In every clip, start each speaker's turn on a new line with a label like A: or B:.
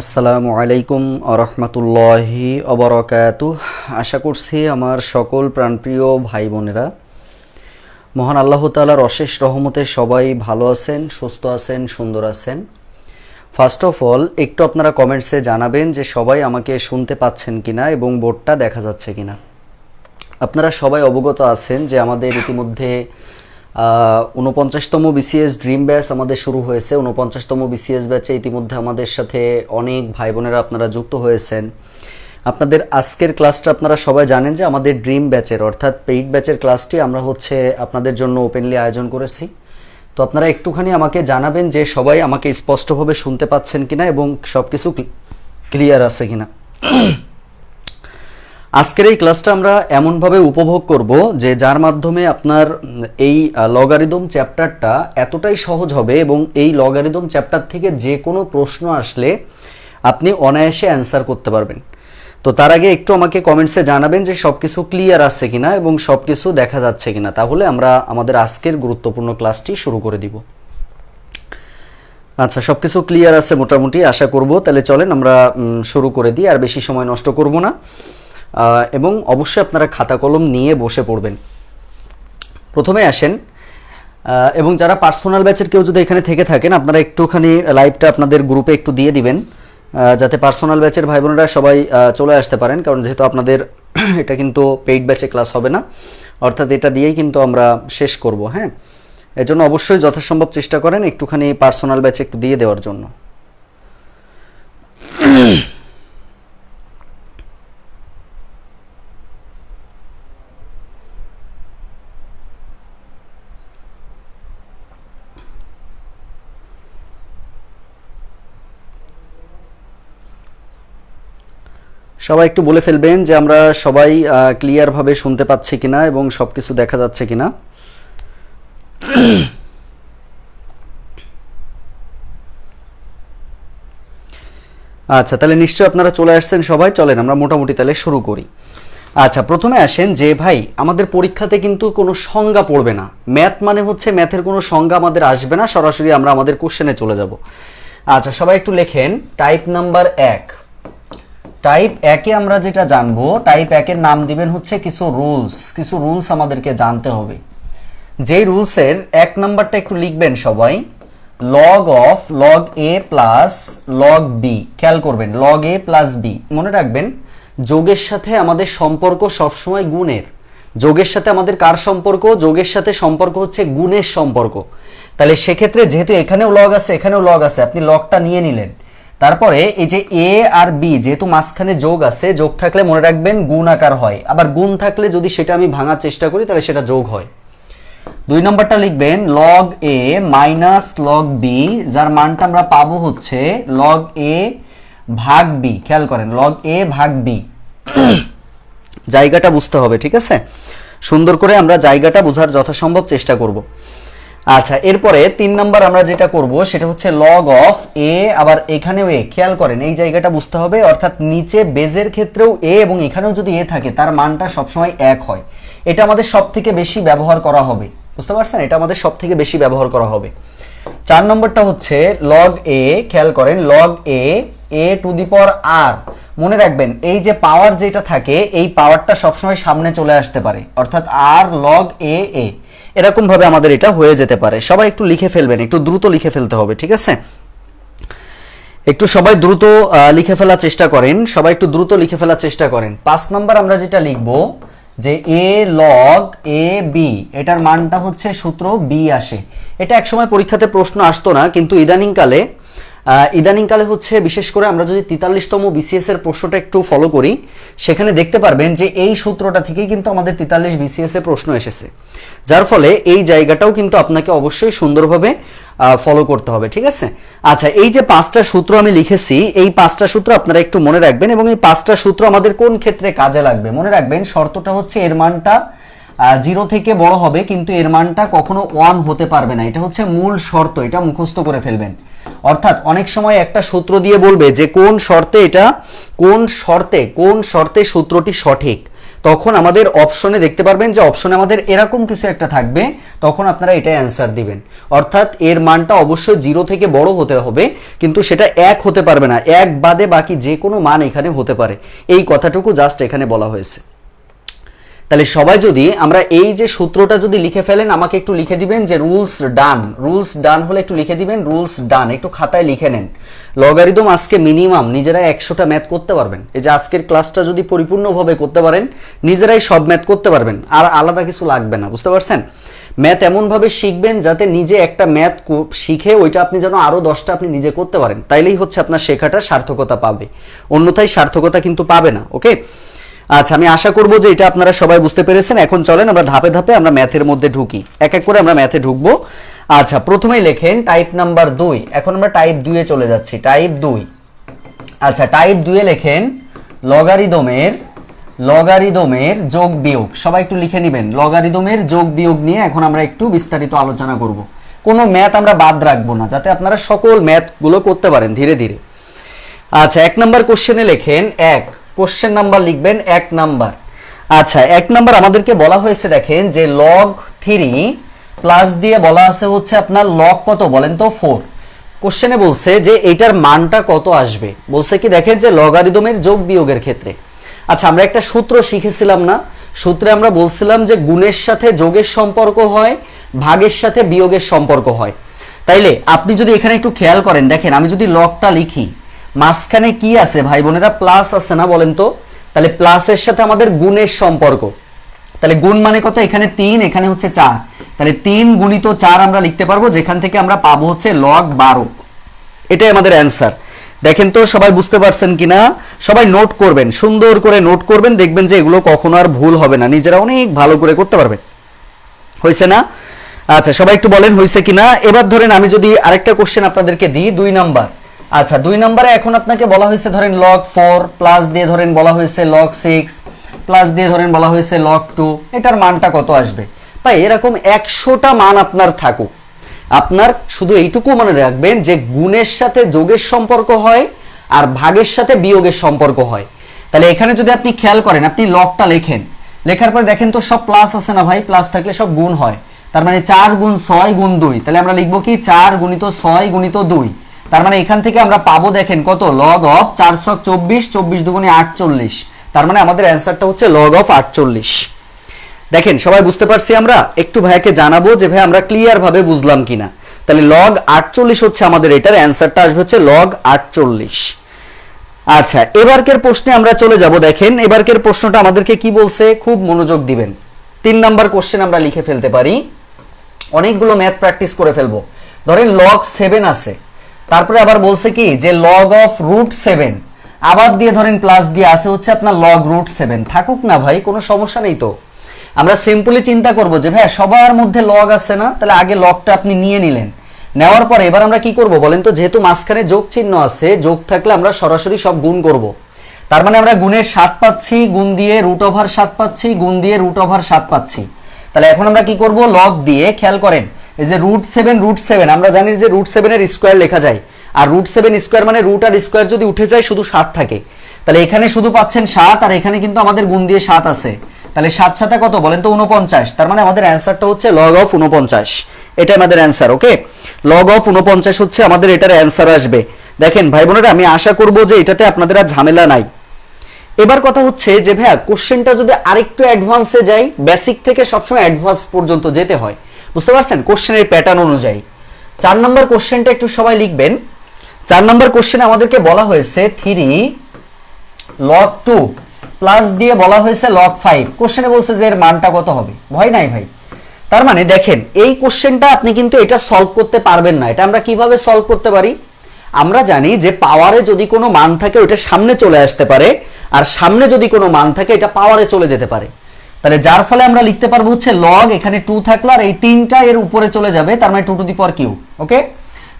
A: আসসালামু আলাইকুম আরহামতুল্লাহি অবরাকাতুহ। আশা করছি আমার সকল প্রাণপ্রিয় ভাই বোনেরা মহান আল্লাহ তাআলার অশেষ রহমতে সবাই ভালো আছেন, সুস্থ আছেন, সুন্দর আছেন। ফার্স্ট অফ অল একটু আপনারা কমেন্টসে জানাবেন যে সবাই আমাকে শুনতে পাচ্ছেন কিনা এবং বোর্ডটা দেখা যাচ্ছে কিনা। আপনারা সবাই অবগত আছেন যে আমাদের ইতিমধ্যে 49তম বিসিএস ড্রিম ব্যাচ আমাদের শুরু হয়েছে। 49তম বিসিএস ব্যাচে ইতিমধ্যে আমাদের সাথে অনেক ভাই বোনেরা আপনারা যুক্ত হয়েছেন। আপনাদের আজকের ক্লাসটা আপনারা সবাই জানেন যে আমাদের ড্রিম ব্যাচের অর্থাৎ পেইড ব্যাচের ক্লাসটি আমরা আপনাদের জন্য ওপেনলি আয়োজন করেছি। তো আপনারা একটুখানি আমাকে জানাবেন যে সবাই আমাকে স্পষ্টভাবে শুনতে পাচ্ছেন কিনা এবং সব কিছু ক্লিয়ার আছে কিনা। আজকের এই ক্লাসটা আমরা এমনভাবে উপভোগ করব যে যার মাধ্যমে আপনার এই লগারিদম চ্যাপ্টারটা এতটাই সহজ হবে এবং এই লগারিদম চ্যাপ্টার থেকে যে কোনো প্রশ্ন আসলে আপনি অনায়াসে অ্যান্সার করতে পারবেন। তো তার আগে একটু আমাকে কমেন্টসে জানাবেন যে সব কিছু ক্লিয়ার আছে কিনা এবং সব কিছু দেখা যাচ্ছে কিনা, তাহলে আমরা আমাদের আজকের গুরুত্বপূর্ণ ক্লাসটি শুরু করে দিব। আচ্ছা, সব কিছু ক্লিয়ার আছে মোটামুটি আশা করব। তাহলে চলেন আমরা শুরু করে দিই, আর বেশি সময় নষ্ট করব না। এবং অবশ্যই আপনারা খাতা কলম নিয়ে বসে পড়বেন। প্রথমে আসেন, এবং যারা পার্সোনাল ব্যাচের কেউ যদি এখানে থেকে থাকেন আপনারা একটুখানি লাইভটা আপনাদের গ্রুপে একটু দিয়ে দিবেন, যাতে পার্সোনাল ব্যাচের ভাই বোনেরা সবাই চলে আসতে পারেন। কারণ যেহেতু আপনাদের এটা কিন্তু পেইড ব্যাচে ক্লাস হবে না, অর্থাৎ এটা দিয়েই কিন্তু আমরা শেষ করব। হ্যাঁ, এর জন্য অবশ্যই যথাসম্ভব চেষ্টা করেন একটুখানি পার্সোনাল ব্যাচে একটু দিয়ে দেওয়ার জন্য। সবাই একটু বলে ফেলবেন যে আমরা সবাই ক্লিয়ারভাবে শুনতে পাচ্ছি কিনা এবং সব কিছু দেখা যাচ্ছে কিনা। আচ্ছা, তাহলে নিশ্চয়ই আপনারা চলে আসছেন সবাই। চলেন আমরা মোটামুটি তাহলে শুরু করি। আচ্ছা, প্রথমে আসেন যে ভাই আমাদের পরীক্ষাতে কিন্তু কোনো সংজ্ঞা পড়বে না। ম্যাথ মানে হচ্ছে ম্যাথের কোনো সংজ্ঞা আমাদের আসবে না, সরাসরি আমরা আমাদের কোশ্চেনে চলে যাব। আচ্ছা, সবাই একটু লেখেন টাইপ নাম্বার 1। টাইপ 1-এ আমরা যেটা জানবো, টাইপ 1-এর নাম দিবেন হচ্ছে কিছু রুলস আমাদেরকে জানতে হবে। যেই রুলসের 1 নাম্বারটা একটু লিখবেন সবাই, log of log a plus log b. খেয়াল করবেন, লগ এ প্লাস বি। মনে রাখবেন যোগের সাথে আমাদের সম্পর্ক সবসময় গুণের। যোগের সাথে আমাদের কার সম্পর্ক? যোগের সাথে সম্পর্ক হচ্ছে গুণের সম্পর্ক। তাহলে সেক্ষেত্রে যেহেতু এখানেও লগ আছে এখানেও লগ আছে, আপনি লগটা নিয়ে নিলেন। তারপরে এই যে এ আর বি, যেহেতু মাঝখানে যোগ আছে, যোগ থাকলে মনে রাখবেন গুণ আকার হয়, আবার গুণ থাকলে যদি সেটা আমি ভাঙার চেষ্টা করি তাহলে সেটা যোগ হয়। 2 নম্বরটা লিখবেন লগ এ মাইনাস লগ বি, যার মানটা আমরা পাবো হচ্ছে লগ এ ভাগ বি। খেয়াল করেন, লগ এ ভাগ বি। জায়গাটা বুঝতে হবে, ঠিক আছে? সুন্দর করে আমরা জায়গাটা বোঝার যথাসম্ভব চেষ্টা করব। আচ্ছা, এরপরে 3 নাম্বার আমরা যেটা করব সেটা হচ্ছে লগ অফ এ, আবার এখানেও এ। খেয়াল করেন এই জায়গাটা বুঝতে হবে, অর্থাৎ নিচে বেজের ক্ষেত্রেও এ এবং এখানেও যদি এ থাকে তার মানটা সবসময় 1 হয়। এটা আমাদের সব থেকে বেশি ব্যবহার করা হবে, বুঝতে পারছেন? এটা আমাদের সব থেকে বেশি ব্যবহার করা হবে। 4 নম্বরটা হচ্ছে লগ এ। খেয়াল করেন লগ এ টু দি পাওয়ার আর। মনে রাখবেন এই যে পাওয়ার যেটা থাকে এই পাওয়ারটা সবসময় সামনে চলে আসতে পারে, অর্থাৎ আর লগ এ। এরকম ভাবে আমাদের এটা হয়ে যেতে পারে। সবাই একটু লিখে ফেলবেন, একটু দ্রুত লিখে ফেলতে হবে, ঠিক আছে? একটু সবাই দ্রুত লিখে ফেলার চেষ্টা করেন, সবাই একটু দ্রুত লিখে ফেলার চেষ্টা করেন। 5 নাম্বার আমরা যেটা লিখব যে এ লগ এ বি, এটার মানটা হচ্ছে সূত্র বি আসে। এটা একসময় পরীক্ষাতে প্রশ্ন আসতো না, কিন্তু ইদানিংকালে হচ্ছে বিশেষ করে আমরা যদি 43তম বিসিএস এর প্রশ্নটা একটু ফলো করি, সেখানে দেখতে পারবেন যে এই সূত্রটা থেকেই কিন্তু আমাদের 43 বিসিএস এর প্রশ্ন এসেছে। যার ফলে এই জায়গাটাও কিন্তু আপনাকে অবশ্যই সুন্দরভাবে ফলো করতে হবে, ঠিক আছে? আচ্ছা, এই যে 5টা সূত্র আমি লিখেছি, এই 5টা সূত্র আপনারা একটু মনে রাখবেন, এবং এই 5টা সূত্র আমাদের কোন ক্ষেত্রে কাজে লাগবে মনে রাখবেন। শর্তটা হচ্ছে এর মানটা 0 থেকে বড় হবে, কিন্তু এর মানটা কখনো 1 হতে পারবে না। এটা হচ্ছে মূল শর্ত, এটা মুখস্থ করে ফেলবেন। অর্থাৎ অনেক সময় একটা সূত্র দিয়ে বলবে যে কোন শর্তে সূত্রটি সঠিক। তখন আমাদের অপশনে দেখতে পারবেন যে অপশনে আমাদের এরকম কিছু একটা থাকবে, তখন আপনারা এটাই অ্যান্সার দিবেন। অর্থাৎ এর মানটা অবশ্যই 0 থেকে বড় হতে হবে, কিন্তু সেটা 1 হতে পারবে না, 1 বাদে বাকি যে কোনো মান এখানে হতে পারে, এই কথাটুকু জাস্ট এখানে বলা হয়েছে। তাহলে সবাই যদি আমরা এই যে সূত্রটা যদি লিখে ফেলেন, আমাকে একটু লিখে দিবেন যে রুলস ডান হলে একটু লিখে দিবেন রুলস ডান, একটু খাতায় লিখে নেন। লগারিদম আজকে মিনিমাম নিজেরা 100টা ম্যাথ করতে পারবেন। এই যে আজকের ক্লাসটা যদি পরিপূর্ণভাবে করতে পারেন, নিজেরাই সব ম্যাথ করতে পারবেন, আর আলাদা কিছু লাগবে না, বুঝতে পারছেন? ম্যাথ এমনভাবে শিখবেন যাতে নিজে একটা ম্যাথ শিখে ওইটা আপনি যেন আরও 10টা আপনি নিজে করতে পারেন, তাইলেই হচ্ছে আপনার শেখাটা সার্থকতা পাবে, অন্যথায় সার্থকতা কিন্তু পাবে না। ওকে, আচ্ছা, আমি আশা করব যে এটা আপনারা সবাই বুঝতে পেরেছেন। এখন চলেন আমরা ধাপে ধাপে আমরা ম্যাথের মধ্যে ঢুকি, এক এক করে আমরা ম্যাথে ঢুকবো। আচ্ছা, প্রথমেই লেখেন টাইপ নাম্বার 2। এখন আমরা টাইপ 2 এ চলে যাচ্ছি, টাইপ 2। আচ্ছা, টাইপ 2 এ লেখেন লগারিদমের যোগ বিয়োগ। সবাই একটু লিখে নেবেন, লগারিদমের যোগ বিয়োগ নিয়ে এখন আমরা একটু বিস্তারিত আলোচনা করব। কোনো ম্যাথ আমরা বাদ রাখবো না, যাতে আপনারা সকল ম্যাথগুলো করতে পারেন ধীরে ধীরে। আচ্ছা, 1 নাম্বার কোশ্চেনে লেখেন কোশ্চেন নাম্বার লিখবেন 1 নাম্বার। আচ্ছা, 1 নাম্বার আমাদেরকে বলা হয়েছে, দেখেন যে লগ 3 প্লাস দিয়ে বলা আছে হচ্ছে আপনার লগ কত বলেন তো 4। কোশ্চেনে বলছে যে এটার মানটা কত আসবে, বলছে কি দেখেন যে লগারিদমের যোগ বিয়োগের ক্ষেত্রে। আচ্ছা, আমরা একটা সূত্র শিখেছিলাম না, সূত্রে আমরা বলছিলাম যে গুণের সাথে যোগের সম্পর্ক হয়, ভাগের সাথে বিয়োগের সম্পর্ক হয়। তাইলে আপনি যদি এখানে একটু খেয়াল করেন, দেখেন আমি যদি লগটা লিখি, মাঝখানে কি আছে ভাই বোনেরা, প্লাস আছে না বলেন তো? তাহলে প্লাসের সাথে আমাদের গুণের সম্পর্ক, তাহলে গুণ মানে কত, এখানে 3 এখানে হচ্ছে 4, তাহলে 3 গুণিত 4 আমরা লিখতে পারবো, যেখান থেকে আমরা পাবো হচ্ছে লগ 12। এটাই আমাদের অ্যান্সার। দেখেন তো সবাই বুঝতে পারছেন কিনা? সবাই নোট করবেন, সুন্দর করে নোট করবেন, দেখবেন যে এগুলো কখনো আর ভুল হবে না, নিজেরা অনেক ভালো করে করতে পারবেন। হয়েছে না? আচ্ছা, সবাই একটু বলেন হয়েছে কিনা। এবার ধরেন আমি যদি আরেকটা কোশ্চেন আপনাদেরকে দিই, 2 নাম্বার। আচ্ছা, 2 নম্বরে এখন আপনাকে বলা হয়েছে ধরেন log 4 প্লাস দিয়ে ধরেন বলা হয়েছে log 6 প্লাস দিয়ে ধরেন বলা হয়েছে log 2, এটার মানটা কত আসবে ভাই? এরকম 100টা মান আপনার থাকুক, আপনার শুধু এইটুকু মনে রাখবেন যে গুণের সাথে যোগের সম্পর্ক হয় আর ভাগের সাথে বিয়োগের সম্পর্ক হয়। তাহলে এখানে যদি আপনি খেয়াল করেন, আপনি লগটা লেখেন, লেখার পরে দেখেন তো সব প্লাস আছে না ভাই? প্লাস থাকলে সব গুণ হয়, তার মানে 4 গুণ 6 গুণ 2, তাহলে আমরা লিখবো কি 4 গুণিত 6 গুণিত 2। তার মানে এখান থেকে আমরা পাবো দেখেন কত, লগ অফ 4 ছক 24, 24 দুগুণে 48, তার মানে আমাদের অ্যান্সারটা হচ্ছে লগ অফ 48। দেখেন সবাই বুঝতে পারছি আমরা? একটু ভাইয়াকে জানাবো যে ভাই আমরা ক্লিয়ার ভাবে বুঝলাম কিনা। তাহলে লগ 48 হচ্ছে আমাদের, এটার অ্যান্সারটা আসবে হচ্ছে লগ 48। আচ্ছা, এবারকের প্রশ্নে আমরা চলে যাব। দেখেন এবারকের প্রশ্নটা আমাদেরকে কি বলছে, খুব মনোযোগ দিবেন। 3 নাম্বার কোশ্চেন আমরা লিখে ফেলতে পারি, অনেকগুলো ম্যাথ প্র্যাকটিস করে ফেলবো। ধরেন লগ 7 আছে, তারপরে আবার বলছে কি যে লগ অফ রুট 7, আবার দিয়ে ধরেন প্লাস দিয়ে আছে হচ্ছে আপনার লগ রুট 7। থাকুক না ভাই, কোনো সমস্যা নেই তো। আমরা সিম্পলি চিন্তা করব যে ভাই সবার মধ্যে লগ আছে না, তাহলে আগে লগটা আপনি নিয়ে নিলেন, নেওয়ার পরে এবার আমরা কি করব বলেন তো? যেহেতু মাঝখানে যোগ চিহ্ন আছে, যোগ থাকলে আমরা সরাসরি সব গুণ করব। তার মানে আমরা গুণের 7 পাচ্ছি, গুণ দিয়ে রুট ওভার 7 পাচ্ছি, গুণ দিয়ে রুট ওভার 7 পাচ্ছি। তাহলে এখন আমরা কি করব, লগ দিয়ে খেয়াল করেন, এই যে রুট 7 আমরা জানি যে রুট 7 এর স্কয়ার লেখা যায়, আর রুট 7 স্কয়ার মানে রুট আর স্কয়ার যদি উঠে যায় শুধু 7 থাকে। তাহলে এখানে শুধু পাচ্ছেন 7, আর এখানে কিন্তু আমাদের গুণ দিয়ে 7 আছে, তাহলে 7 7 কত বলেন তো 49। তার মানে আমাদের অ্যান্সারটা হচ্ছে লগ অফ 49, এটা আমাদের অ্যান্সার। ওকে, লগ অফ 49 হচ্ছে আমাদের এটার অ্যান্সার আসবে। দেখেন ভাই বোনেরা, আমি আশা করব যে এটাতে আপনাদের আর ঝামেলা নাই। এবার কথা হচ্ছে যে ভাইয়া কোশ্চেনটা যদি আরেকটু অ্যাডভান্সে যাই, বেসিক থেকে সবসময় অ্যাডভান্স পর্যন্ত যেতে হয়, বুঝতে পারছেন কোশ্চেনের প্যাটার্ন অনুযায়ী। 4 নম্বর কোশ্চেনটা একটু সবাই লিখবেন। 4 নম্বর কোশ্চেনে আমাদেরকে বলা হয়েছে 3 log 2 প্লাস দিয়ে বলা হয়েছে log 5। কোশ্চেনে বলছে যে এর মানটা কত হবে, ভয় নাই ভাই। তার মানে দেখেন এই কোশ্চেনটা আপনি কিন্তু এটা সলভ করতে পারবেন না। এটা আমরা কিভাবে সলভ করতে পারি? আমরা জানি যে পাওয়ারে যদি কোনো মান থাকে ওটা সামনে চলে আসতে পারে, আর সামনে যদি কোনো মান থাকে এটা পাওয়ারে চলে যেতে পারে। তাহলে যার ফলে আমরা লিখতে পারবো হচ্ছে লগ, এখানে 2 থাকলো আর এই 3টা এর উপরে চলে যাবে, তার মানে 2 টু দি পাওয়ার কিউ। ওকে,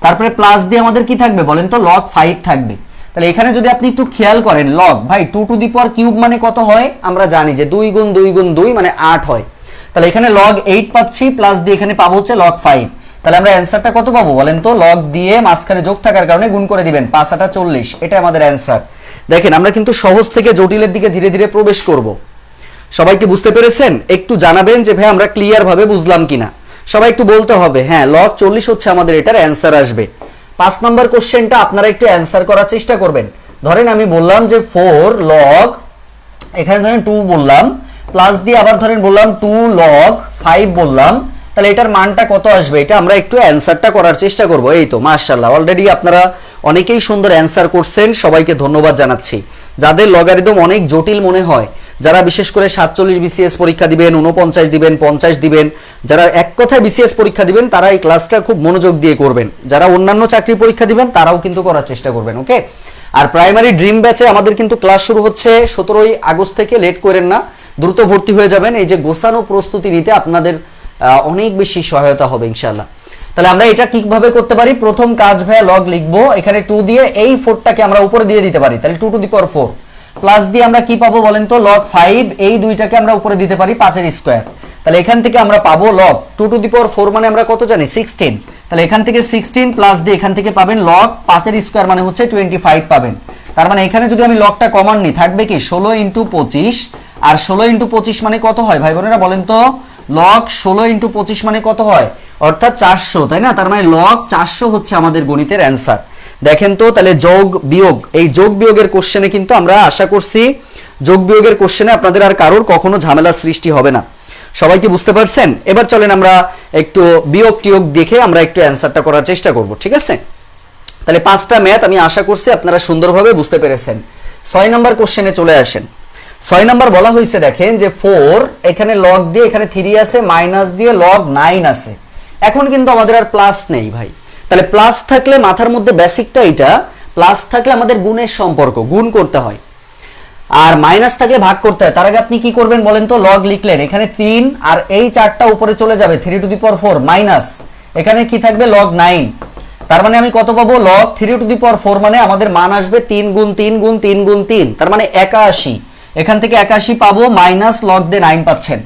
A: তারপরে প্লাস দিয়ে আমাদের কি থাকবে বলেন তো, লগ 5 থাকবে। তাহলে এখানে যদি আপনি একটু খেয়াল করেন, লগ ভাই 2 টু দি পাওয়ার কিউব মানে কত হয়? আমরা জানি যে 2 গুণ 2 গুণ 2 মানে 8 হয়। তাহলে এখানে লগ 8 পাচ্ছি, প্লাস দিয়ে এখানে পাবো হচ্ছে লগ 5। তাহলে আমরা অ্যান্সারটা কত পাবো বলেন তো? লগ দিয়ে মাঝখানে যোগ থাকার কারণে গুণ করে দিবেন, 5 8 40, এটা আমাদের অ্যান্সার। দেখেন আমরা কিন্তু সহজ থেকে জটিলের দিকে ধীরে ধীরে প্রবেশ করব। সবাই কি বুঝতে পেরেছেন? একটু জানাবেন যে ভাই আমরা ক্লিয়ার ভাবে বুঝলাম কিনা। সবাই একটু বলতে হবে হ্যাঁ log 40 হচ্ছে আমাদের এটার অ্যান্সার আসবে। 5 নম্বর কোশ্চেনটা আপনারা একটু অ্যান্সার করার চেষ্টা করবেন। ধরেন আমি বললাম যে 4 log, এখানে ধরেন 2 বললাম, প্লাস দিয়ে আবার ধরেন বললাম 2 log 5 বললাম, তাহলে এটার মানটা কত আসবে এটা আমরা একটু অ্যান্সারটা করার চেষ্টা করব। এই তো মাশাআল্লাহ অলরেডি আপনারা অনেকেই সুন্দর অ্যান্সার করছেন, সবাইকে ধন্যবাদ জানাচ্ছি। যাদের লগারিদম অনেক জটিল মনে হয়, যারা বিশেষ করে 47 বিসিএস পরীক্ষা দিবেন, 49 দিবেন, 50 দিবেন, যারা এক কথায় বিসিএস পরীক্ষা দিবেন তারা এই ক্লাসটা খুব মনোযোগ দিয়ে করবেন। যারা অন্যান্য চাকরি পরীক্ষা দিবেন তারাও কিন্তু করার চেষ্টা করবেন, ওকে? আর প্রাইমারি ড্রিম ব্যাচে আমাদের কিন্তু ক্লাস শুরু হচ্ছে 17 আগস্ট থেকে, লেট করেন না, দ্রুত ভর্তি হয়ে যাবেন। এই যে গোছানো প্রস্তুতি নিতে আপনাদের অনেক বেশি সহায়তা হবে ইনশাআল্লাহ। তাহলে আমরা এটা কিভাবে করতে পারি? প্রথম কাজ ভাইয়া লগ লিখবো, এখানে 2 দিয়ে এই 4টাকে আমরা উপরে দিয়ে দিতে পারি, তাহলে 2 টু দি পাওয়ার 4 প্লাস দিয়ে আমরা কি পাবো বলেন তো log 5, এই দুইটাকে আমরা উপরে দিতে পারি 5 এর স্কয়ার, তাহলে এখান থেকে আমরা পাবো log 2 টু দি পাওয়ার 4 মানে আমরা কত জানি 16, তাহলে এখান থেকে 16 প্লাস দিয়ে এখান থেকে পাবেন log 5 এর স্কয়ার মানে হচ্ছে 25 পাবেন। তার মানে এখানে যদি আমি লগটা কমন নিই থাকবে কি 16 * 25, আর 16 * 25 মানে কত হয় ভাই বোনেরা বলেন তো? log 16 * 25 মানে কত হয়? অর্থাৎ 400, তাই না? তার মানে log 400 হচ্ছে আমাদের গণিতের অ্যান্সার। দেখেন তো, তাহলে যোগ বিয়োগ, এই যোগ বিয়োগের কোশ্চেনে কিন্তু আমরা আশা করছি যোগ বিয়োগের কোশ্চেনে আপনাদের আর কারোর কখনো ঝামেলার সৃষ্টি হবে না। সবাই কি বুঝতে পারছেন? এবার চলেন আমরা একটু বিয়োগ টিয়োগ দেখে আমরা একটু অ্যান্সারটা করার চেষ্টা করব, ঠিক আছে? তাহলে 5টা ম্যাথ আমি আশা করছি আপনারা সুন্দরভাবে বুঝতে পেরেছেন। 6 নম্বর কোশ্চেনে চলে আসেন। 6 নম্বর বলা হয়েছে দেখেন যে 4, এখানে লগ দিয়ে এখানে 3 আছে, মাইনাস দিয়ে log 9 আছে। এখন কিন্তু আমাদের আর প্লাস নেই ভাই, তাহলে প্লাস থাকলে মাথার মধ্যে বেসিকটা এটা, প্লাস থাকলে আমাদের গুণের সম্পর্ক, গুণ করতে হয়, আর মাইনাস থাকলে ভাগ করতে হয়। তার আগে আপনি কি করবেন বলেন তো? লগ লিখলেন, এখানে 3 আর এই 4টা উপরে চলে যাবে 3 টু দি পাওয়ার 4 মাইনাস এখানে কি থাকবে log 9, তার মানে আমি কত পাবো? log 3 টু দি পাওয়ার 4 মানে আমাদের মান আসবে 3 গুণ 3 গুণ 3 গুণ 3, তার মানে 81। এখান থেকে 81 পাবো, মাইনাস log দিয়ে 9 পাচ্ছেন।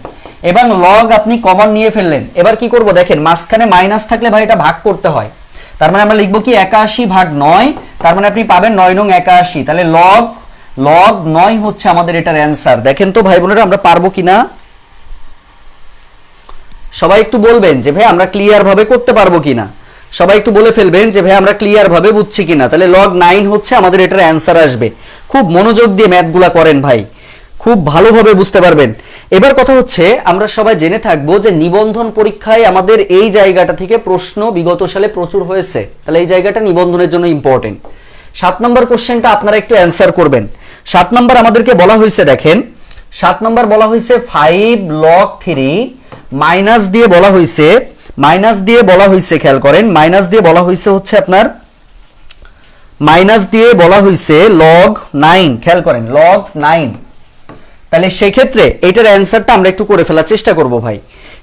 A: এবার লগ আপনি কমন নিয়ে ফেললেন, এবার কি করব দেখেন, মাঝখানে মাইনাস থাকলে ভাই এটা ভাগ করতে হয়, তার মানে আমরা লিখবো কি 81 ভাগ 9, তার মানে আপনি পাবেন 9 নং 81, তাহলে log 9 হচ্ছে আমাদের এটার অ্যান্সার। দেখেন তো ভাই বোনেরা আমরা পারবো কিনা, সবাই একটু বলবেন যে ভাই আমরা ক্লিয়ার ভাবে করতে পারবো কিনা, সবাই একটু বলে ফেলবেন যে ভাই আমরা ক্লিয়ার ভাবে বুঝছি কিনা। তাহলে log 9 হচ্ছে আমাদের এটার অ্যান্সার আসবে। খুব মনোযোগ দিয়ে ম্যাথগুলা করেন ভাই, খুব ভালোভাবে বুঝতে পারবেন। এবার কথা হচ্ছে আমরা সবাই জেনে থাকবো যে নিবন্ধন পরীক্ষায় আমাদের এই জায়গাটা থেকে প্রশ্ন বিগত সালে প্রচুর হয়েছে, তাহলে এই জায়গাটা নিবন্ধনের জন্য ইম্পর্টেন্ট। 7 নম্বর কোশ্চেনটা আপনারা একটু অ্যান্সার করবেন। 7 নম্বর আমাদেরকে বলা হয়েছে দেখেন, 7 নম্বর বলা হয়েছে 5 log 3 মাইনাস দিয়ে বলা হয়েছে, খেয়াল করেন, মাইনাস দিয়ে বলা হয়েছে হচ্ছে আপনার log 9, খেয়াল করেন log 9। তাহলে সেই ক্ষেত্রে এটার অ্যান্সারটা আমরা একটু করে ফেলার চেষ্টা করব ভাই।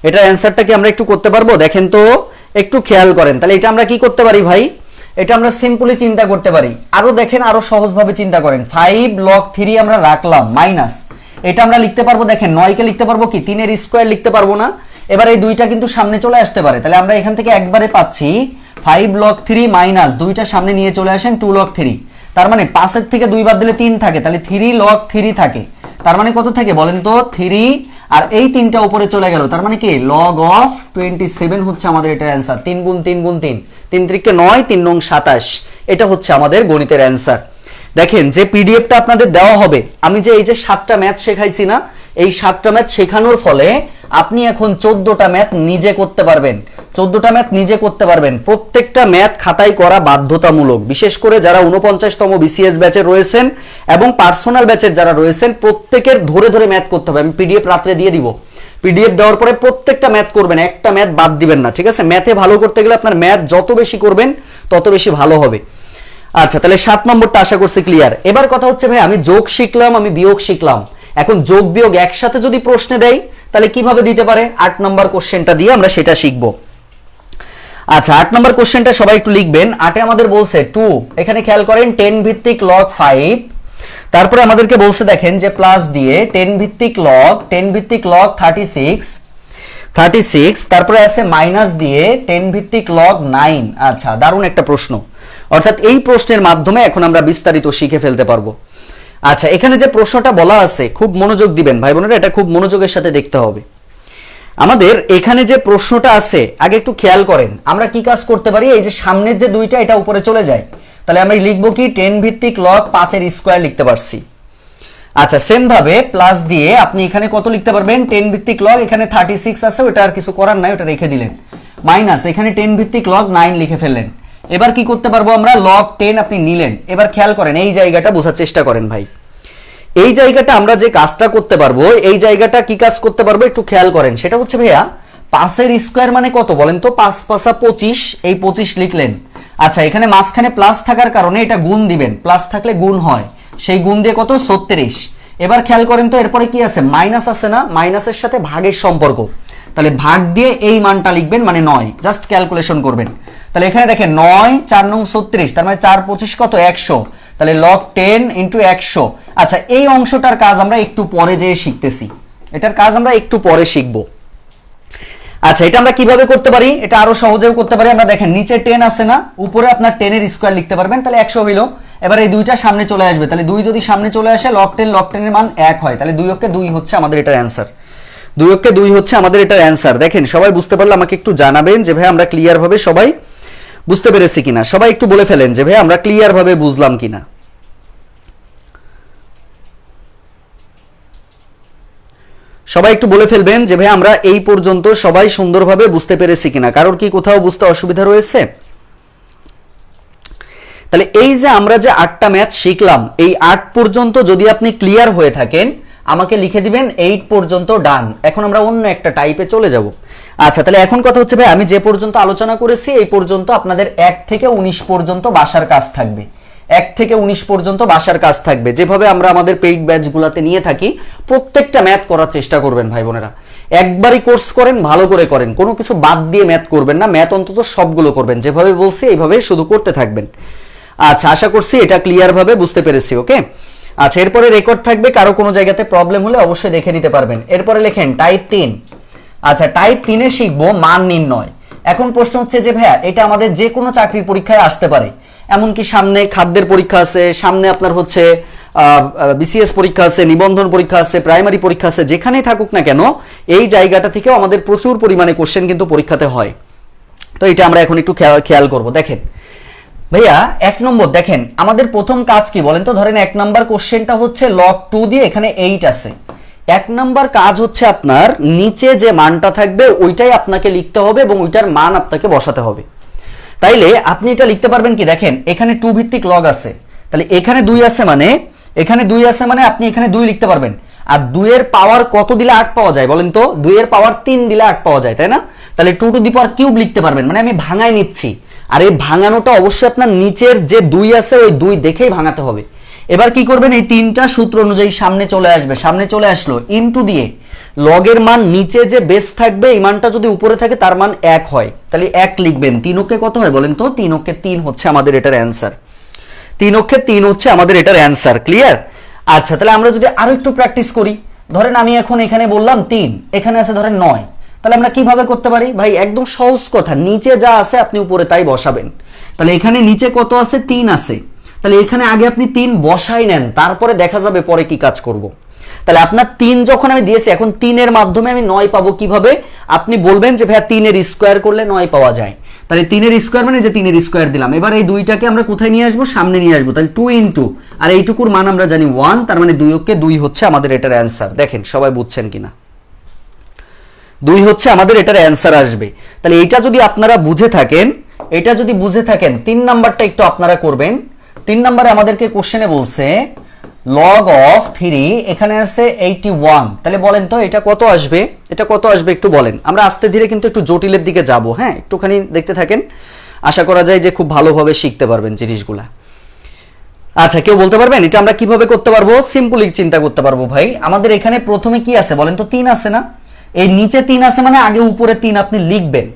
A: এটার অ্যান্সারটা কি আমরা একটু করতে পারবো? দেখেন তো, একটু খেয়াল করেন। তাহলে এটা আমরা কি করতে পারি ভাই? এটা আমরা সিম্পলি চিন্তা করতে পারি। আরো দেখেন, আরো সহজভাবে চিন্তা করেন। 5 log 3 আমরা রাখলাম মাইনাস, এটা আমরা লিখতে পারবো দেখেন 9 কে লিখতে পারবো কি 3 এর স্কয়ার লিখতে পারবো না? এবার এই দুইটা কিন্তু সামনে চলে আসতে পারে, তাহলে আমরা এখান থেকে একবারে পাচ্ছি 5 log 3 মাইনাস দুইটা সামনে নিয়ে চলে আসেন 2 log 3, তার মানে 5 এর থেকে 2 বাদ দিলে 3 থাকে, তাহলে 3 log 3 থাকে। তার মানে কত থাকে বলেন তো? 3, আর এই 3টা উপরে চলে গেল, তার মানে কি log of 27 হচ্ছে আমাদের এটা অ্যান্সার। 3 গুণ 3 গুণ 3, 3 × 9, 3 নং 27, এটা হচ্ছে আমাদের গণিতের অ্যান্সার। দেখেন যে পিডিএফটা আপনাদের দেওয়া হবে, আমি যে এই যে 7টা ম্যাথ শেখাইছি না, এই 7টা ম্যাথ শেখানোর ফলে আপনি এখন 14টা ম্যাথ নিজে করতে পারবেন। 14টা ম্যাথ নিজে করতে পারবেন। প্রত্যেকটা ম্যাথ খাতায় করা বাধ্যতামূলক, বিশেষ করে যারা 49তম বিসিএস ব্যাচে রয়েছেন এবং পার্সোনাল ব্যাচের যারা রয়েছেন প্রত্যেকের ধরে ধরে ম্যাথ করতে হবে। আমি পিডিএফ রাত্রে দিয়ে দিব, পিডিএফ দেওয়ার পরে প্রত্যেকটা ম্যাথ করবেন, একটা ম্যাথ বাদ দিবেন না, ঠিক আছে? ম্যাথে ভালো করতে গেলে আপনার ম্যাথ যত বেশি করবেন তত বেশি ভালো হবে। আচ্ছা, তাহলে 7 নম্বরটা আশা করছি ক্লিয়ার। এবার কথা হচ্ছে ভাই আমি যোগ শিখলাম, আমি বিয়োগ শিখলাম, এখন যোগ বিয়োগ একসাথে যদি প্রশ্নে দেয় তাহলে কিভাবে দিতে পারে? 8 নম্বর কোশ্চেনটা দিয়ে আমরা সেটা শিখবো। আচ্ছা, 8 নম্বর কোশ্চেনটা সবাই একটু লিখবেন। 8 আমাদের বলছে 2, এখানে খেয়াল করেন 10 ভিত্তিক log 5, তারপরে আমাদেরকে বলছে দেখেন যে প্লাস দিয়ে 10 ভিত্তিক log 36, তারপরে আছে মাইনাস দিয়ে 10 ভিত্তিক log 9। আচ্ছা, দারুণ একটা প্রশ্ন, অর্থাৎ এই প্রশ্নের মাধ্যমে এখন আমরা বিস্তারিত শিখে ফেলতে পারবো। আচ্ছা, এখানে যে প্রশ্নটা বলা আছে খুব মনোযোগ দিবেন ভাই বোনেরা, এটা খুব মনোযোগের সাথে দেখতে হবে। আমাদের এখানে যে প্রশ্নটা আছে আগে একটু খেয়াল করেন, আমরা কি কাজ করতে পারি, এই যে সামনের যে দুইটা এটা উপরে চলে যায়, তাহলে আমরা লিখবো কি 10 ভিত্তিক লগ 5 এর স্কয়ার লিখতে পারছি। আচ্ছা, সেম ভাবে প্লাস দিয়ে আপনি এখানে কত লিখতে পারবেন, 10 ভিত্তিক লগ, এখানে 36 আছে, ওটা আর কিছু করার নাই, ওটা রেখে দিলেন, মাইনাস এখানে 10 ভিত্তিক লগ 9 লিখে ফেললেন। এবার কি করতে পারবো আমরা, লগ 10 আপনি নিলেন। এবার খেয়াল করেন এই জায়গাটা বোঝার চেষ্টা করেন ভাই, এই জায়গাটা আমরা যে কাজটা করতে পারবো, এই জায়গাটা কি কাজ করতে পারবো একটু খেয়াল করেন, সেটা হচ্ছে ভাইয়া 5 এর স্কয়ার মানে কত বলেন তো, 5 5 25, এই 25 লিখলেন। আচ্ছা, এখানে মাঝখানে প্লাস থাকার কারণে এটা গুণ দিবেন, প্লাস থাকলে গুণ হয়, সেই গুণ দিয়ে কত 36। এবার খেয়াল করেন তো এরপরে কি আছে, মাইনাস আছে না, মাইনাসের সাথে ভাগের সম্পর্ক, তাহলে ভাগ দিয়ে এই মানটা লিখবেন মানে 9, জাস্ট ক্যালকুলেশন করবেন। তাহলে এখানে দেখেন 9 4 9 36, তার মানে 4 25 কত 100, তাহলে log 10 into 100। আচ্ছা, এই অংশটার কাজ আমরা একটু পরে যেয়ে শিখতেছি, এটার কাজ আমরা একটু পরে শিখবো। আচ্ছা, এটা আমরা কিভাবে করতে পারি, এটা আরো সহজেও করতে পারি। আমরা দেখেন নিচে 10 আছে না, উপরে আপনার 10 এর স্কয়ার লিখতে পারবেন, তাহলে 100 হইলো। এবার এই দুইটা সামনে চলে আসবে, তাহলে 2 যদি সামনে চলে আসে log 10 এর মান 1 হয়, তাহলে 2 অক্ষে 2 হচ্ছে আমাদের এটার অ্যানসার। 2 অক্ষে 2 হচ্ছে আমাদের এটার অ্যানসার। দেখেন সবাই বুঝতে পারলে আমাকে একটু জানাবেন যে ভাই আমরা ক্লিয়ার ভাবে সবাই বুঝতে পেরেছি কিনা, সবাই একটু বলে ফেলেন যে ভাই আমরা ক্লিয়ার ভাবে বুঝলাম কিনা। সবাই একটু বলে ফেলবেন যে ভাই আমরা এই পর্যন্ত সবাই সুন্দরভাবে বুঝতে পেরেছি কিনা, কারোর কি কোথাও বুঝতে অসুবিধা রয়েছে? তাহলে এই যে আমরা যে 8টা ম্যাথ শিখলাম, এই 8 পর্যন্ত যদি আপনি ক্লিয়ার হয়ে থাকেন আমাকে লিখে দিবেন 8 পর্যন্ত ডান। এখন আমরা অন্য একটা টাইপে চলে যাব। আচ্ছা, তাহলে এখন কথা হচ্ছে ভাই আমি যে পর্যন্ত আলোচনা করেছি এই পর্যন্ত আপনাদের 1 থেকে 19 পর্যন্ত বাসার কাজ থাকবে, 1 থেকে 19 পর্যন্ত বাসার কাজ থাকবে, যেভাবে আমরা আমাদের পেইড ব্যাচগুলোতে নিয়ে থাকি। প্রত্যেকটা ম্যাথ করার চেষ্টা করবেন ভাই বোনেরা, একবারই কোর্স করেন, ভালো করে করেন, কোনো কিছু বাদ দিয়ে ম্যাথ করবেন না, ম্যাথ অন্তত সবগুলো করবেন, যেভাবে বলছি এইভাবে শুধু করতে থাকবেন। আচ্ছা, আশা করছি এটা ক্লিয়ার ভাবে বুঝতে পেরেছি। ওকে, আচ্ছা, এরপরে রেকর্ড থাকবে, কারো কোনো জায়গাতে প্রবলেম হলে অবশ্যই দেখে নিতে পারবেন। এরপরে লেখেন টাইপ 3। আচ্ছা, টাইপ 3-এ শিখবো মান নির্ণয়। এখন প্রশ্ন হচ্ছে যে ভাইয়া এটা আমাদের যে কোনো চাকরির পরীক্ষায় আসতে পারে, এমনকি সামনে খাদ্যের পরীক্ষা আছে, সামনে আপনার হচ্ছে বিসিএস পরীক্ষা আছে, নিবন্ধন পরীক্ষা আছে, প্রাইমারি পরীক্ষা আছে, যেখানেই থাকুক না কেন এই জায়গাটা থেকেও আমাদের প্রচুর পরিমাণে কোশ্চেন কিন্তু পরীক্ষাতে হয়। তো এটা আমরা এখন একটু খেয়াল করব। দেখেন ভাইয়া 1 নম্বর দেখেন আমাদের প্রথম কাজ কি বলেন তো, ধরেন 1 নাম্বার কোশ্চেনটা হচ্ছে log 2 দিয়ে এখানে 8 আছে। 1 নাম্বার কাজ হচ্ছে আপনার নিচে যে মানটা থাকবে ওইটাই আপনাকে লিখতে হবে এবং ওইটার মান আপনাকে বসাতে হবে। তাইলে আপনি এটা লিখতে পারবেন কি, দেখেন এখানে 2 ভিত্তিক লগ আছে, তাহলে এখানে 2 আছে মানে এখানে 2 আছে মানে আপনি এখানে 2 লিখতে পারবেন। আর 2 এর পাওয়ার কত দিলে 8 পাওয়া যায় বলেন তো, 2 এর পাওয়ার 3 দিলে 8 পাওয়া যায়, তাই না? তাহলে 2 টু দি পাওয়ার কিউব লিখতে পারবেন, মানে আমি ভাঙাই নিচ্ছি। আর এই ভাঙানোটা অবশ্যই আপনার নিচের যে 2 আছে ওই 2 দেখেই ভাঙাতে হবে। এবার কি করবেন, এই 3টা সূত্র অনুযায়ী সামনে চলে আসবে, সামনে চলে আসলো ইনটু দিয়ে লগের মান নিচে যে বেস থাকবে এই মানটা যদি উপরে থাকে তার মান 1 হয়, তাহলে 1 লিখবেন। 3 অক্ষে কত হয় বলেন তো, 3 অক্ষে 3 হচ্ছে আমাদের এটার অ্যানসার। 3 অক্ষে 3 হচ্ছে আমাদের এটার অ্যানসার। ক্লিয়ার? আচ্ছা, তাহলে আমরা যদি আরো একটু প্র্যাকটিস করি, ধরেন আমি এখন এখানে বললাম 3, এখানে আছে ধরেন 9, তাহলে আমরা কিভাবে করতে পারি ভাই, একদম সহজ কথা, নিচে যা আছে আপনি উপরে তাই বসাবেন। তাহলে এখানে নিচে কত আছে, 3 আছে, তাহলে এখানে আগে আপনি 3 বসাই নেন, তারপরে দেখা যাবে পরে কি কাজ করব। তাহলে আপনার 3 যখন আমি দিয়েছি, এখন 3 এর মাধ্যমে আমি 9 পাবো কিভাবে, আপনি বলবেন যে ভাইয়া 3 এর স্কয়ার করলে 9 পাওয়া যায়। তাহলে 3 এর স্কয়ার মানে যে 3 এর স্কয়ার দিলাম। এবার এই 2টাকে আমরা কোথায় নিয়ে আসবো, সামনে নিয়ে আসবো, তাহলে 2 ইনটু আর এইটুকুর মান আমরা জানি 1, তার মানে 2 অক্ষে 2 হচ্ছে আমাদের এটার অ্যানসার। দেখেন সবাই বুঝছেন কিনা, 2 হচ্ছে আমাদের এটার অ্যানসার আসবে। তাহলে এটা যদি আপনারা বুঝে থাকেন, এটা যদি বুঝে থাকেন 3 নাম্বারটা একটু আপনারা করবেন। 3 নাম্বারে আমাদেরকে কোশ্চেনে বলছে log of 3, এখানে আছে 81, তাহলে বলেন তো এটা কত আসবে, এটা কত আসবে একটু বলেন। আমরা আস্তে ধীরে কিন্তু একটু জটিলের দিকে যাব, হ্যাঁ একটুখানি দেখতে থাকেন, আশা করা যায় যে খুব ভালোভাবে শিখতে পারবেন জিনিসগুলা। আচ্ছা, কেউ বলতে পারবেন এটা আমরা কিভাবে করতে পারবো? সিম্পলি চিন্তা করতে পারবো ভাই। আমাদের এখানে প্রথমে কি আছে বলেন তো, 3 আছে না, এই নিচে 3 আছে মানে আগে উপরে 3 আপনি লিখবেন।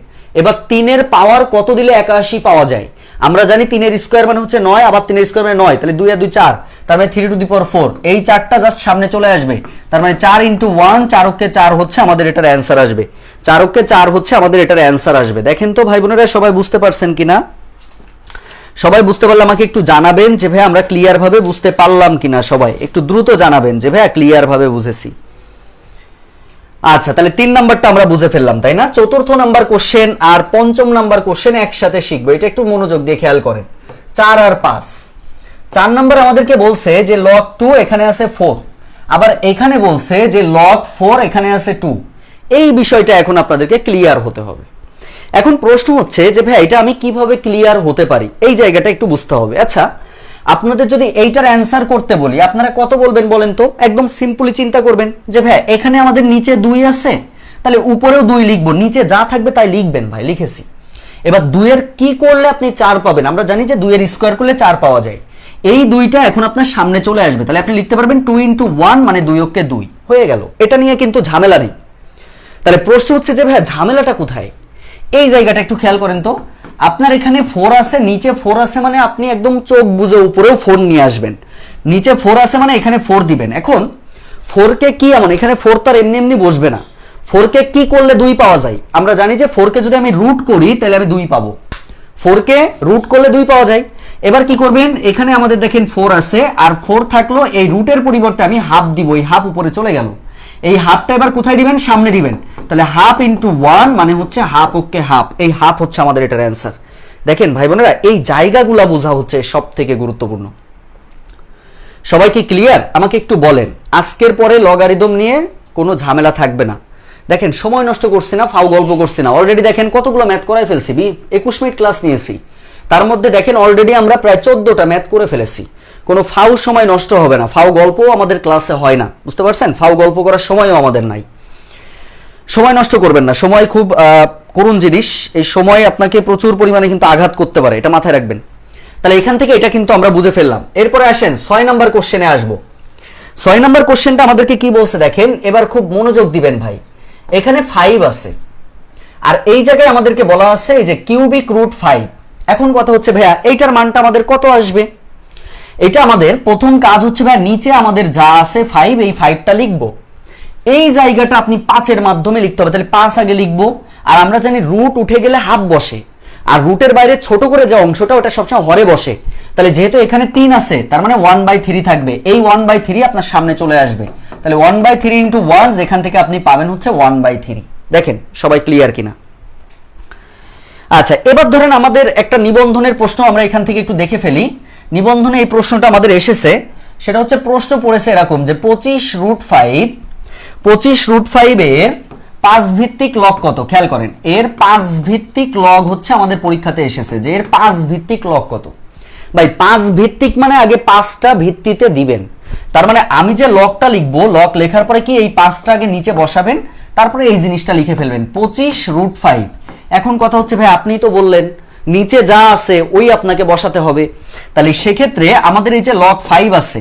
A: এবার 3 এর পাওয়ার কত দিলে 81 পাওয়া যায়, আমরা জানি 3 এর স্কয়ার মানে হচ্ছে 9, আবার 3 এর স্কয়ার মানে 9, তাহলে 2 আর 2 4, তার মানে 3 টু দি পাওয়ার 4, এই 4টা জাস্ট সামনে চলে আসবে, তার মানে 4 ইনটু 1, 4 অক্ষে 4 হচ্ছে আমাদের এটার অ্যানসার আসবে। 4 অক্ষে 4 হচ্ছে আমাদের এটার অ্যানসার আসবে। দেখেন তো ভাই বোনেরা সবাই বুঝতে পারছেন কিনা? সবাই বুঝতে পারলে আমাকে একটু জানাবেন যে ভাই আমরা ক্লিয়ার ভাবে বুঝতে পারলাম কিনা, সবাই একটু দ্রুত জানাবেন যে ভাই ক্লিয়ার ভাবে বুঝেছি। আচ্ছা, তাহলে 3 নাম্বারটা আমরা বুঝে ফেললাম, তাই না? চতুর্থ নাম্বার কোশ্চেন আর পঞ্চম নাম্বার কোশ্চেন একসাথে শিখবো, এটা একটু মনোযোগ দিয়ে খেয়াল করেন। 4 আর 5। 4 নাম্বার আমাদেরকে বলছে যে log 2 এখানে আছে 4, আবার এখানে বলছে যে log 4 এখানে আছে 2। এই বিষয়টা এখন আপনাদেরকে ক্লিয়ার হতে হবে। এখন প্রশ্ন হচ্ছে যে ভাই এটা আমি কিভাবে ক্লিয়ার হতে পারি, এই জায়গাটা একটু বুঝতে হবে। আচ্ছা, আপনাদের যদি এইটার অ্যান্সার করতে বলি আপনারা কত বলবেন বলেন তো? একদম সিম্পলি চিন্তা করবেন যে ভাই এখানে আমাদের নিচে 2 আছে, তাহলে উপরেও 2 লিখবো, নিচে যা থাকবে তাই লিখবেন। ভাই লিখেছি। এবার 2 এর কি করলে আপনি 4 পাবেন? আমরা জানি যে 2 এর স্কোয়ার করলে 4 পাওয়া যায়। এই 2টা এখন আপনার সামনে চলে আসবে, তাহলে আপনি লিখতে পারবেন 2 × 1 মানে 2 অক্ষে 2 হয়ে গেল। এটা নিয়ে কিন্তু ঝামেলা নেই। তাহলে প্রশ্ন হচ্ছে যে ভাই ঝামেলাটা কোথায়? এই জায়গাটা একটু খেয়াল করেন তো। আপনার এখানে 4 আছে, নিচে 4 আছে, মানে আপনি একদম চোখ বুজে উপরেও 4 নিয়ে আসবেন। নিচে 4 আছে মানে এখানে 4 দিবেন। এখন 4 কে কি এমন, এখানে 4 তার এমনি এমনি বসবে না। 4 কে কি করলে 2 পাওয়া যায়? আমরা জানি যে 4 কে যদি আমি রুট করি তাহলে আমি 2 পাবো। 4 কে রুট করলে 2 পাওয়া যায়। এবার কি করবেন, এখানে আমাদের দেখেন 4 আছে, আর 4 থাকলো, এই রুটের পরিবর্তে আমি হাফ দিব, এই হাফ উপরে চলে গেল। এই হাফটা এবার কোথায় দিবেন? সামনে দিবেন। তাহলে হাফ × 1 মানে হচ্ছে হাফ ওকে হাফ, এই হাফ হচ্ছে আমাদের এটার অ্যান্সার। দেখেন ভাই বোনেরা, এই জায়গাগুলা বোঝা হচ্ছে সব থেকে গুরুত্বপূর্ণ। সবাই কি ক্লিয়ার? আমাকে একটু বলেন, আজকের পরে লগারিদম নিয়ে কোনো ঝামেলা থাকবে না। দেখেন সময় নষ্ট করছি না, ফাও গল্প করছি না। অলরেডি দেখেন কতগুলো ম্যাথ করাই ফেলছি, 21 মিনিট ক্লাস নিয়েছি, তার মধ্যে দেখেন অলরেডি আমরা প্রায় 14টা ম্যাথ করে ফেলেছি। কোনো ফাউ সময় নষ্ট হবে না, ফাউ গল্পও আমাদের ক্লাসে হয় না, বুঝতে পারছেন? ফাউ গল্প করার সময়ও আমাদের নাই। সময় নষ্ট করবেন না, সময় খুব করুণ জিনিস। এই সময় আপনাকে প্রচুর পরিমাণে কিন্তু আঘাত করতে পারে, এটা মাথায় রাখবেন। তাহলে এখান থেকে এটা কিন্তু আমরা বুঝে ফেললাম। এরপরে আসেন 6 নাম্বার কোশ্চেনে আসবো। 6 নাম্বার কোশ্চেনটা আমাদেরকে কি বলছে দেখেন, এবার খুব মনোযোগ দিবেন ভাই। এখানে 5 আছে, আর এই জায়গায় আমাদেরকে বলা আছে এই যে কিউবিক রুট 5। এখন কথা হচ্ছে ভাইয়া এইটার মানটা আমাদের কত আসবে? এটা আমাদের প্রথম কাজ হচ্ছে ভাই, নিচে আমাদের যা আছে 5, এই 5টা লিখবো। এই জায়গাটা আপনি 5 এর মাধ্যমে লিখতে হবে, তাহলে 5 আগে লিখবো। আর আমরা জানি রুট উঠে গেলে হাফ বসে, আর রুটের বাইরে ছোট করে যে অংশটা ওটা সবসময় হরে বসে। তাহলে যেহেতু এখানে 3 আছে, তার মানে 1/3 থাকবে। এই 1/3 আপনার সামনে চলে আসবে। তাহলে 1/3 × 1, যেখান থেকে আপনি পাবেন হচ্ছে 1/3। দেখেন সবাই ক্লিয়ার কিনা? আচ্ছা, এবার ধরেন আমাদের একটা নিবন্ধনের প্রশ্ন আমরা এখান থেকে একটু দেখে ফেলি। নিবন্ধনে এই প্রশ্নটা আমাদের এসেছে, সেটা হচ্ছে প্রশ্ন পড়েছে এরকম যে 25√5 এর 5 ভিত্তিক লগ কত? খেয়াল করেন, এর 5 ভিত্তিক লগ হচ্ছে আমাদের পরীক্ষাতে এসেছে, যে এর 5 ভিত্তিক লগ কত। ভাই 5 ভিত্তিক মানে আগে 5টা ভিত্তিতে দিবেন। তার মানে আমি যে লগটা লিখবো, লগ লেখার পরে কি এই 5টা আগে নিচে বসাবেন, তারপরে এই জিনিসটা লিখে ফেলবেন 25√5। এখন কথা হচ্ছে ভাই আপনি তো বললেন নিচে যা আছে ওই আপনাকে বসাতে হবে। তাহলে সেক্ষেত্রে আমাদের এই যে log 5 আছে,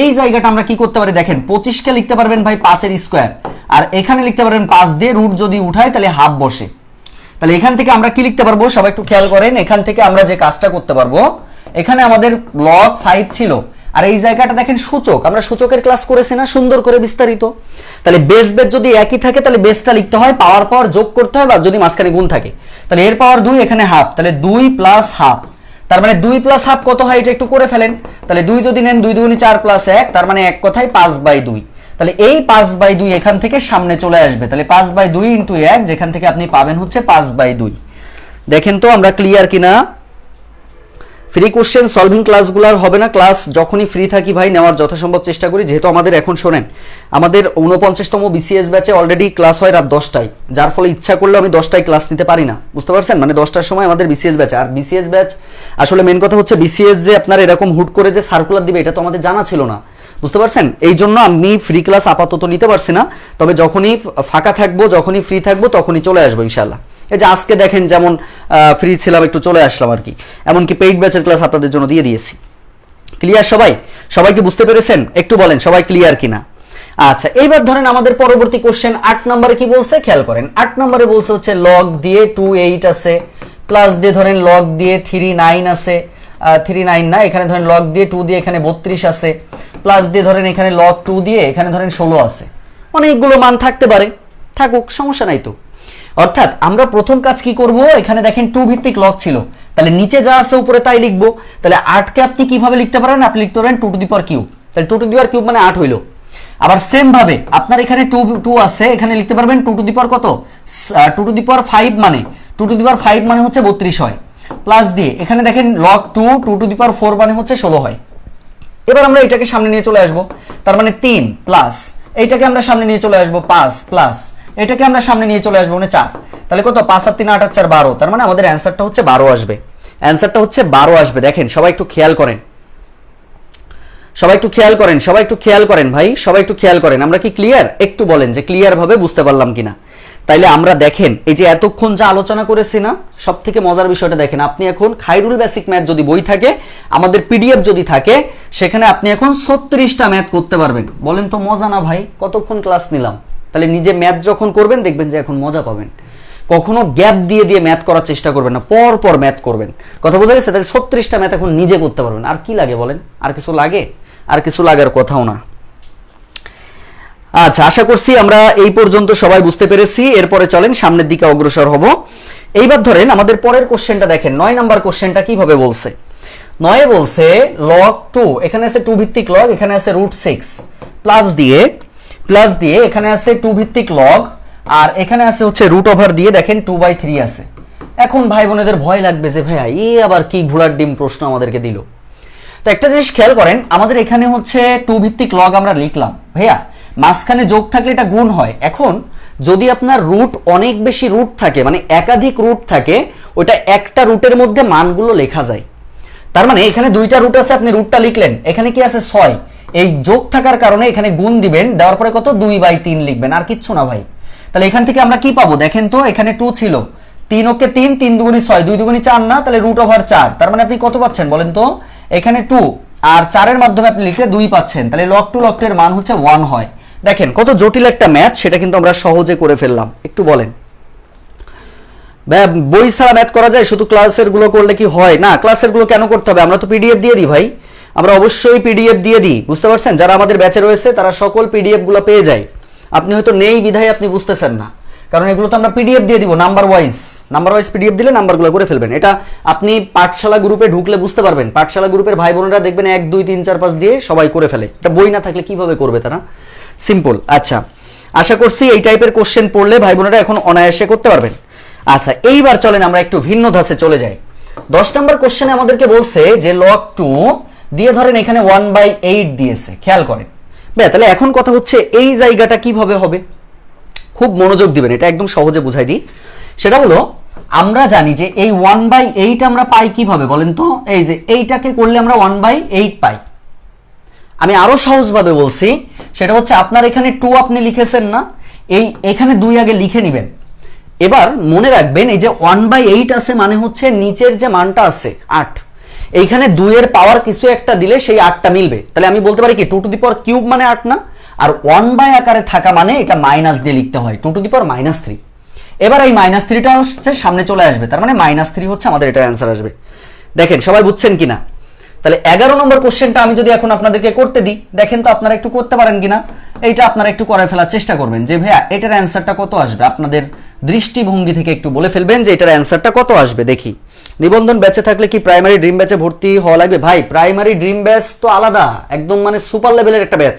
A: এই জায়গাটা আমরা কি করতে পারি দেখেন, 25 কে লিখতে পারবেন ভাই 5 এর স্কয়ার, আর এখানে লিখতে পারবেন 5 দিয়ে রুট যদি উঠাই তাহলে হাফ বসে। তাহলে এখান থেকে আমরা কি লিখতে পারবো সবাই একটু খেয়াল করেন। এখান থেকে আমরা যে কাজটা করতে পারবো, এখানে আমাদের log 5 ছিল, আর এই জায়গাটা দেখেন সূচক, আমরা সূচকের ক্লাস করেছি না সুন্দর করে বিস্তারিত। তাহলে বেস যদি একই থাকে তাহলে বেসটা লিখতে হয়, পাওয়ার পাওয়ার যোগ করতে হয়, বা যদি মাঝখানে গুণ থাকে তাহলে এর পাওয়ার 2, এখানে হাফ, তাহলে 2 প্লাস হাফ। তার মানে 2 প্লাস হাফ কত হয় এটা একটু করে ফেলেন। তাহলে 2 যদি নেন 2 দুগুণে 4 প্লাস 1, তার মানে এক কথায় 5/2। তাহলে এই 5/2 এখান থেকে সামনে চলে আসবে, তাহলে 5/2 × 1, যেখান থেকে আপনি পাবেন হচ্ছে 5/2। দেখেন তো আমরা ক্লিয়ার কিনা? ফ্রি কোশ্চেন সলভিং ক্লাসগুলোর হবে না, ক্লাস যখনই ফ্রি থাকি ভাই নেওয়ার যথাসম্ভব চেষ্টা করি। যেহেতু আমাদের এখন শোনেন আমাদের 49তম বিসিএস ব্যাচে অলরেডি ক্লাস হয় রাত 10টায়, যার ফলে ইচ্ছা করলে আমি 10টায় ক্লাস নিতে পারি না, বুঝতে পারছেন? মানে 10টার সময় আমাদের বিসিএস ব্যাচ, আর বিসিএস ব্যাচ আসলে মেন কথা হচ্ছে বিসিএস যে আপনার এরকম হুট করে যে সার্কুলার দিবে এটা তো আমাদের জানা ছিল না, বুঝতে পারছেন? এই জন্য আমি ফ্রি ক্লাস আপাতত নিতে পারছি না, তবে যখনই ফাঁকা থাকবো যখনই ফ্রি থাকবো তখনই চলে আসবো ইনশাল্লাহ। এই যে আজকে দেখেন যেমন ফ্রি ছিলাম একটু চলে আসলাম আর কি, এমনকি পেইড ব্যাচের ক্লাস আপনাদের জন্য দিয়ে দিয়েছি। ক্লিয়ার সবাই কি বুঝতে পেরেছেন? একটু বলেন সবাই ক্লিয়ার কিনা। আচ্ছা, এইবার ধরেন আমাদের পরবর্তী কোশ্চেন 8 নম্বরে কি বলছে খেয়াল করেন। 8 নম্বরে বলছে হচ্ছে লগ দিয়ে 2 8 আছে, প্লাস দিয়ে ধরেন লগ দিয়ে 3 9 আছে, 3 9 না, এখানে ধরেন লগ দিয়ে 2 দিয়ে এখানে 32 আছে, প্লাস দিয়ে ধরেন এখানে লগ 2 দিয়ে এখানে ধরেন 16 আছে। অনেকগুলো মান থাকতে পারে, থাকুক সমস্যা নাই তো। অর্থাৎ আমরা প্রথম কাজ কি করব, এখানে দেখেন 2 ভিত্তিক লগ ছিল, তাহলে নিচে যা আছে উপরে তাই লিখবো। তাহলে 8 কে আপনি কিভাবে লিখতে পারেন, আপনি লিখতে পারেন 2 টু দি পাওয়ার কিউব, তাহলে 2 টু দি পাওয়ার কিউব মানে 8 হইলো। আবার সেম ভাবে আপনার এখানে 2 আছে, এখানে লিখতে পারবেন 2 টু দি পাওয়ার কত, 2 টু দি পাওয়ার 5 মানে 2 টু দি পাওয়ার 5 মানে হচ্ছে 32 হয়, প্লাস দিয়ে এখানে দেখেন log 2 2 টু দি পাওয়ার 4 মানে হচ্ছে 16 হয়। এবার আমরা এটাকে সামনে নিয়ে চলে আসব, তার মানে 3 প্লাস এইটাকে আমরা সামনে নিয়ে চলে আসব 5 প্লাস এটাকে আমরা সামনে নিয়ে চলে আসবো মানে 4, তাহলে কত 5 আর 3 8 আর 4 12, তার মানে আমাদের অ্যানসারটা হচ্ছে 12 আসবে। অ্যানসারটা হচ্ছে 12 আসবে। দেখেন সবাই একটু খেয়াল করেন, সবাই একটু খেয়াল করেন, সবাই একটু খেয়াল করেন ভাই, সবাই একটু খেয়াল করেন। আমরা কি ক্লিয়ার? একটু বলেন যে ক্লিয়ার ভাবে বুঝতে পারলাম কিনা। তাইলে আমরা দেখেন এই যে এতক্ষণ যা আলোচনা করেছি না, সব থেকে মজার বিষয়টা দেখেন, আপনি এখন খাইরুল বেসিক ম্যাথ যদি বই থাকে, আমাদের পিডিএফ যদি থাকে, সেখানে আপনি এখন 36টা ম্যাথ করতে পারবেন। বলেন তো মজা না ভাই? কতক্ষণ ক্লাস নিলাম, তাহলে নিজে ম্যাথ যখন করবেন দেখবেন যে এখন মজা পাবেন। কখনো গ্যাপ দিয়ে দিয়ে ম্যাথ করার চেষ্টা করবেন না, পর পর ম্যাথ করবেন। কথা বোঝা গেছে? তাহলে 36টা ম্যাথ এখন নিজে করতে পারবেন। আর কি লাগে বলেন? আর কিছু লাগে? আর কিছু লাগার কথাও না। আচ্ছা, আশা করছি আমরা এই পর্যন্ত সবাই বুঝতে পেরেছি। এরপরে চলেন সামনের দিকে অগ্রসর হব। এইবার ধরেন আমাদের পরের কোশ্চেনটা দেখেন, 9 নাম্বার কোশ্চেনটা কিভাবে বলছে। 9 বলছে log 2, এখানে আছে 2 ভিত্তিক লগ, এখানে আছে √6 প্লাস দিয়ে এখানে আছে 2 ভিত্তিক লগ, আর এখানে আছে হচ্ছে √ দিয়ে দেখেন 2/3 আছে। এখন ভাই বোনেদের ভয় লাগবে যে ভাইয়া এই আবার কি ঘোড়ার ডিম প্রশ্ন আমাদেরকে দিল। তো একটা জিনিস খেয়াল করেন, আমাদের এখানে হচ্ছে 2 ভিত্তিক লগ আমরা লিখলাম, ভাইয়া মাঝখানে যোগ থাকলে এটা গুণ হয়। এখন যদি আপনার রুট অনেক বেশি রুট থাকে, মানে একাধিক রুট থাকে, ওটা একটা রুটের মধ্যে মানগুলো লেখা যায়। তার মানে এখানে 2টা রুট আছে, আপনি রুটটা লিখলেন, এখানে কি আছে 6, এই যোগ থাকার কারণে এখানে গুণ দিবেন, দেওয়ার পরে কত 2/3 লিখবেন, আর কিচ্ছু না ভাই। তাহলে এখান থেকে আমরা কি পাবো দেখেন তো, এখানে 2 ছিল, 3 ওকে 3, 3 দুগুণী 6, 2 দুগুণী 4 না, তাহলে √4, তার মানে আপনি কত পাচ্ছেন বলেন তো, এখানে 2 আর 4 এর মাধ্যমে আপনি লিখলে 2 পাচ্ছেন, তাহলে log 2 এর মান হচ্ছে 1 হয়। দেখেন কত জটিল একটা ম্যাথ, সেটা কিন্তু আমরা সহজে করে ফেললাম। একটু বলেন বই ছাড়া ম্যাথ করা যায়? শুধু ক্লাসের গুলো করলে কি হয়? না, ক্লাসের গুলো কেন করতে হবে? আমরা তো পিডিএফ দিয়ে দিই ভাই, আমরা অবশ্যই পিডিএফ দিয়ে দিই, বুঝতে পারছেন? যারা আমাদের ব্যাচে রয়েছে তারা সকল পিডিএফ গুলো পেয়ে যায়। আপনি হয়তো নেই বিধায় আপনি বুঝতেছেন না, কারণ এগুলো তো আমরা পিডিএফ দিয়ে দিব, নাম্বার ওয়াইজ পিডিএফ দিলে নাম্বারগুলো করে ফেলবেন। এটা আপনি পাঠশালা গ্রুপে ঢুকলে বুঝতে পারবেন, পাঠশালা গ্রুপের ভাই বোনেরা দেখবেন 1 2 3 4 5 দিয়ে সবাই করে ফেলে। এটা বই না থাকলে কিভাবে করবে তারা? সিম্পল। আচ্ছা, আশা করছি এই টাইপের কোশ্চেন পড়লে ভাই বোনেরা এখন অনায়াসে করতে পারবেন। আচ্ছা, এইবার চলেন আমরা একটু ভিন্ন ধাঁচে চলে যাই। 10 নম্বর কোশ্চেনে আমাদেরকে বলছে যে log 2 দিয়ে ধরেন এখানে 1/8 দিয়েছে, খেয়াল করেন। তাহলে এখন কথা হচ্ছে এই জায়গাটা কিভাবে হবে, খুব মনোযোগ দিবেন, এটা একদম সহজে বুঝাই দিই। সেটা হলো আমরা জানি যে এই 1/8 আমরা পাই কিভাবে বলেন তো, এই যে এইটাকে করলে আমরা 1/8 পাই। আমি আরো সহজভাবে বলছি, সেটা হচ্ছে আপনার এখানে 2 আপনি লিখেছেন না, এখানে 2 আগে লিখে নেবেন। এবার মনে রাখবেন এই যে 1/8 আছে মানে হচ্ছে নিচের যে মানটা আছে 8, এইখানে 2 এর পাওয়ার কিছু একটা দিলে সেই 8টা মিলবে। তাহলে আমি বলতে পারি কি 2 টু দি পাওয়ার কিউব মানে 8 না, আর 1 আকারে থাকা মানে এটা মাইনাস দিয়ে লিখতে হয়, 2 টু দি পাওয়ার -3। এবার এই -3টা হচ্ছে সামনে চলে আসবে, তার মানে -3 হচ্ছে আমাদের এটার অ্যান্সার আসবে। দেখেন সবাই বুঝছেন কিনা? তাহলে 11 নম্বর কোশ্চেনটা আমি যদি এখন আপনাদেরকে করতে দিই, দেখেন তো আপনারা একটু করতে পারেন কিনা। এইটা আপনারা একটু করে ফেলার চেষ্টা করবেন যে ভাইয়া এটার অ্যান্সারটা কত আসবে, আপনাদের দৃষ্টিভঙ্গি থেকে একটু বলে ফেলবেন যে এটার অ্যান্সারটা কত আসবে। দেখি, নিবন্ধন ব্যাচে থাকলে কি প্রাইমারি ড্রিম ব্যাচে ভর্তি হওয়া লাগবে? ভাই প্রাইমারি ড্রিম ব্যাচ তো আলাদা, একদম মানে সুপার লেভেলের একটা ব্যাচ।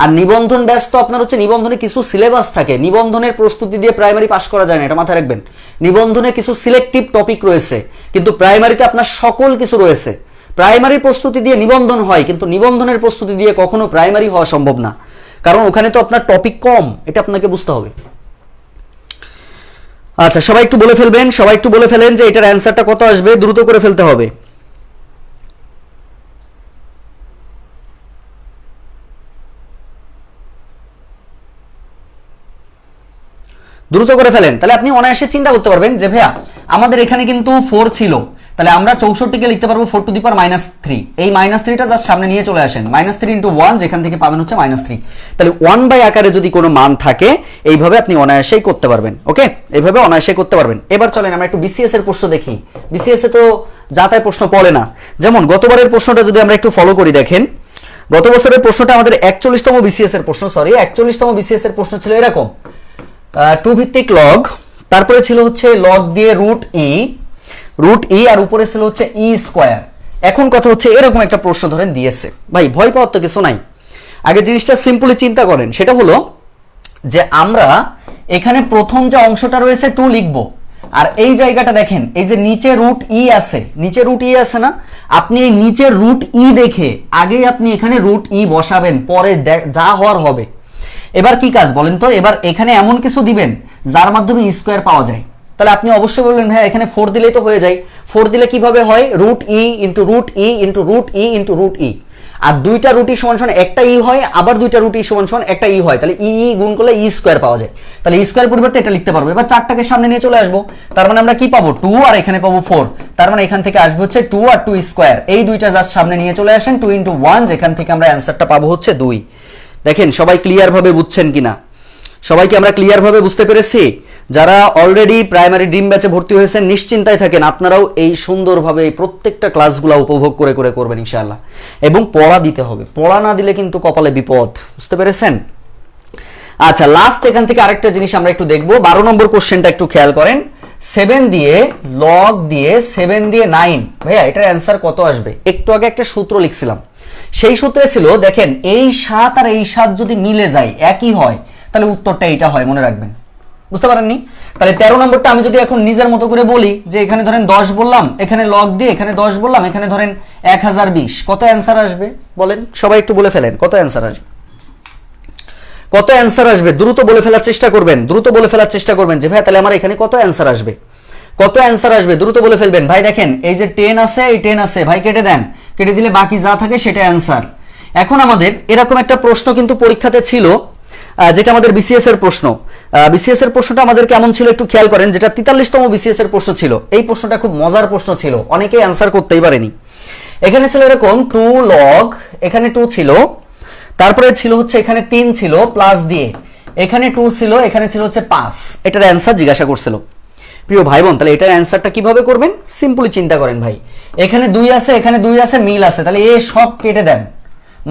A: আর নিবন্ধন ব্যাচ তো আপনার হচ্ছে নিবন্ধনে কিছু সিলেবাস থাকে, নিবন্ধনের প্রস্তুতি দিয়ে প্রাইমারি পাস করা যায় না, এটা মাথায় রাখবেন। নিবন্ধনে কিছু সিলেক্টিভ টপিক রয়েছে, কিন্তু প্রাইমারিতে আপনার সকল কিছু রয়েছে। প্রাইমারি প্রস্তুতি দিয়ে নিবন্ধন হয়, কিন্তু নিবন্ধনের প্রস্তুতি দিয়ে কখনো প্রাইমারি হওয়া সম্ভব না, কারণ ওখানে তো আপনার টপিক কম, এটা আপনাকে বুঝতে হবে। আচ্ছা, সবাই একটু বলে ফেলবেন, সবাই একটু বলে ফেলেন যে এটার অ্যান্সারটা কত আসবে, দ্রুত করে ফেলতে হবে। দ্রুত করে ফেলেন, তাহলে আপনি অনায়াসে চিন্তা করতে পারবেন যে ভাইয়া আমাদের এখানে কিন্তু 4 ছিল, তাহলে আমরা 64কে লিখতে পারবো 4 টু দি পাওয়ার -3। এই -3টা জাস্ট সামনে নিয়ে চলে আসেন, -3 × 1, যেখান থেকে পাবেন হচ্ছে -3। তাহলে 1 আকারে যদি কোনো মান থাকে, এইভাবে আপনি অনায়াসেই করতে পারবেন। ওকে, এইভাবে অনায়াসেই করতে পারবেন। এবার চলেন আমরা একটু বিসিএস এর প্রশ্ন দেখি। বিসিএস এ তো যাতায় প্রশ্ন পড়ে না, যেমন গতবারের প্রশ্নটা যদি আমরা একটু ফলো করি, দেখেন গত বছরের প্রশ্নটা আমাদের 41তম বিসিএস এর প্রশ্ন, 41তম বিসিএস এর প্রশ্ন ছিল এরকম, 2 ভিত্তিক লগ তারপরে ছিল হচ্ছে লগ দিয়ে রুট ই আর উপরে ছিল হচ্ছে ই স্কোয়ার। এখন কথা হচ্ছে এরকম একটা প্রশ্ন ধরেন দিয়েছে, ভাই ভয় পাওয়ার তো কিছু নাই, আগে জিনিসটা সিম্পলি চিন্তা করেন। সেটা হলো যে আমরা এখানে প্রথম যে অংশটা রয়েছে 2 লিখবো, আর এই জায়গাটা দেখেন এই যে নিচে রুট ই আছে, নিচে রুট ই আছে না, আপনি এই নিচের রুট ই দেখে আগেই আপনি এখানে রুট ই বসাবেন, পরে যা হওয়ার হবে। এবার কি কাজ বলেন তো, এবার এখানে এমন কিছু দিবেন যার মাধ্যমে ই স্কোয়ার পাওয়া যায়। তাহলে আপনি অবশ্যই বলবেন ভাই এখানে 4 দিলেই তো হয়ে যায়। 4 দিলে কিভাবে হয়, রুট ই ইন্টু রুট ই ইন্টু রুট ই ইন্টু রুট ই, আর দুইটা রুট ই সমান সমান একটা ই হয়, আবার দুইটা রুট ই সমান সমান একটা ই হয়, তাহলে ই গুণ করলে ই স্কোয়ার পাওয়া যায়। তাহলে ই স্কোয়ার পরিবর্তে এটা লিখতে পারবো। এবার 4টাকে সামনে নিয়ে চলে আসবো, তার মানে আমরা কি পাবো 2 আর এখানে পাবো 4, তার মানে এখান থেকে আসবে হচ্ছে 2 আর 2 স্কোয়ার, এই দুইটা জাস্ট সামনে নিয়ে চলে আসেন, 2 ইন্টু 1, যেখান থেকে আমরা অ্যান্সারটা পাবো হচ্ছে 2। দেখেন সবাই ক্লিয়ার ভাবে বুঝছেন কিনা, সবাইকে আমরা ক্লিয়ার ভাবে বুঝতে পেরেছি? যারা অলরেডি প্রাইমারি ড্রিম ব্যাচে ভর্তি হয়েছেন নিশ্চিন্তায় থাকেন, আপনারাও এই সুন্দরভাবে এই প্রত্যেকটা ক্লাসগুলো উপভোগ করে করে করবেন ইনশাআল্লাহ। এবং পড়া দিতে হবে, পড়া না দিলে কিন্তু কপালে বিপদ, বুঝতে পেরেছেন? আচ্ছা, লাস্ট এখান থেকে আরেকটা জিনিস আমরা একটু দেখবো। 12 নম্বর কোশ্চেনটা একটু খেয়াল করেন। 7 দিয়ে লগ দিয়ে 7 দিয়ে 9, ভাইয়া এটার অ্যান্সার কত আসবে? একটু আগে একটা সূত্র লিখছিলাম, সেই সূত্রে ছিল দেখেন এই 7 আর এই 7 যদি মিলে যায় একই হয়, তাহলে উত্তরটা এইটা হয়, মনে রাখবেন। বুঝতে পারেননি? তাহলে 13 নম্বরটা আমি যদি এখন নিজের মতো করে বলি যে এখানে ধরেন 10 বললাম, এখানে লগ দিয়ে এখানে 10 বললাম, এখানে ধরেন 1020, কত অ্যান্সার আসবে বলেন? সবাই একটু বলে ফেলেন কত অ্যান্সার আসবে, কত অ্যান্সার আসবে? দ্রুত বলে ফেলার চেষ্টা করবেন, দ্রুত বলে ফেলার চেষ্টা করবেন যে ভাই তাহলে আমার এখানে কত অ্যান্সার আসবে, কত অ্যান্সার আসবে, দ্রুত বলে ফেলবেন। ভাই দেখেন এই যে 10 আছে, এই 10 আছে, ভাই কেটে দেন, কেটে দিলে বাকি যা থাকে সেটা অ্যান্সার। এখন আমাদের এরকম একটা প্রশ্ন কিন্তু পরীক্ষাতে ছিল, যেটা আমাদের বিসিএস এর প্রশ্ন। বিসিএস এর প্রশ্নটা আমাদের কেমন ছিল একটু খেয়াল করেন, যেটা 43তম বিসিএস এর প্রশ্ন ছিল। এই প্রশ্নটা খুব মজার প্রশ্ন ছিল, অনেকেই অ্যান্সার করতেই পারেনি। এখানে ছিল এরকম 2 লগ, এখানে 2 ছিল, তারপরে ছিল হচ্ছে এখানে 3 ছিল প্লাস দিয়ে, এখানে 2 ছিল, এখানে ছিল হচ্ছে 5। এটার অ্যান্সার জিজ্ঞাসা করছিল। প্রিয় ভাই বোন, তাহলে এটার অ্যান্সারটা কিভাবে করবেন? সিম্পলি চিন্তা করেন ভাই, এখানে 2 আছে, এখানে 2 আছে, মিল আছে, তাহলে এ সব কেটে দেন,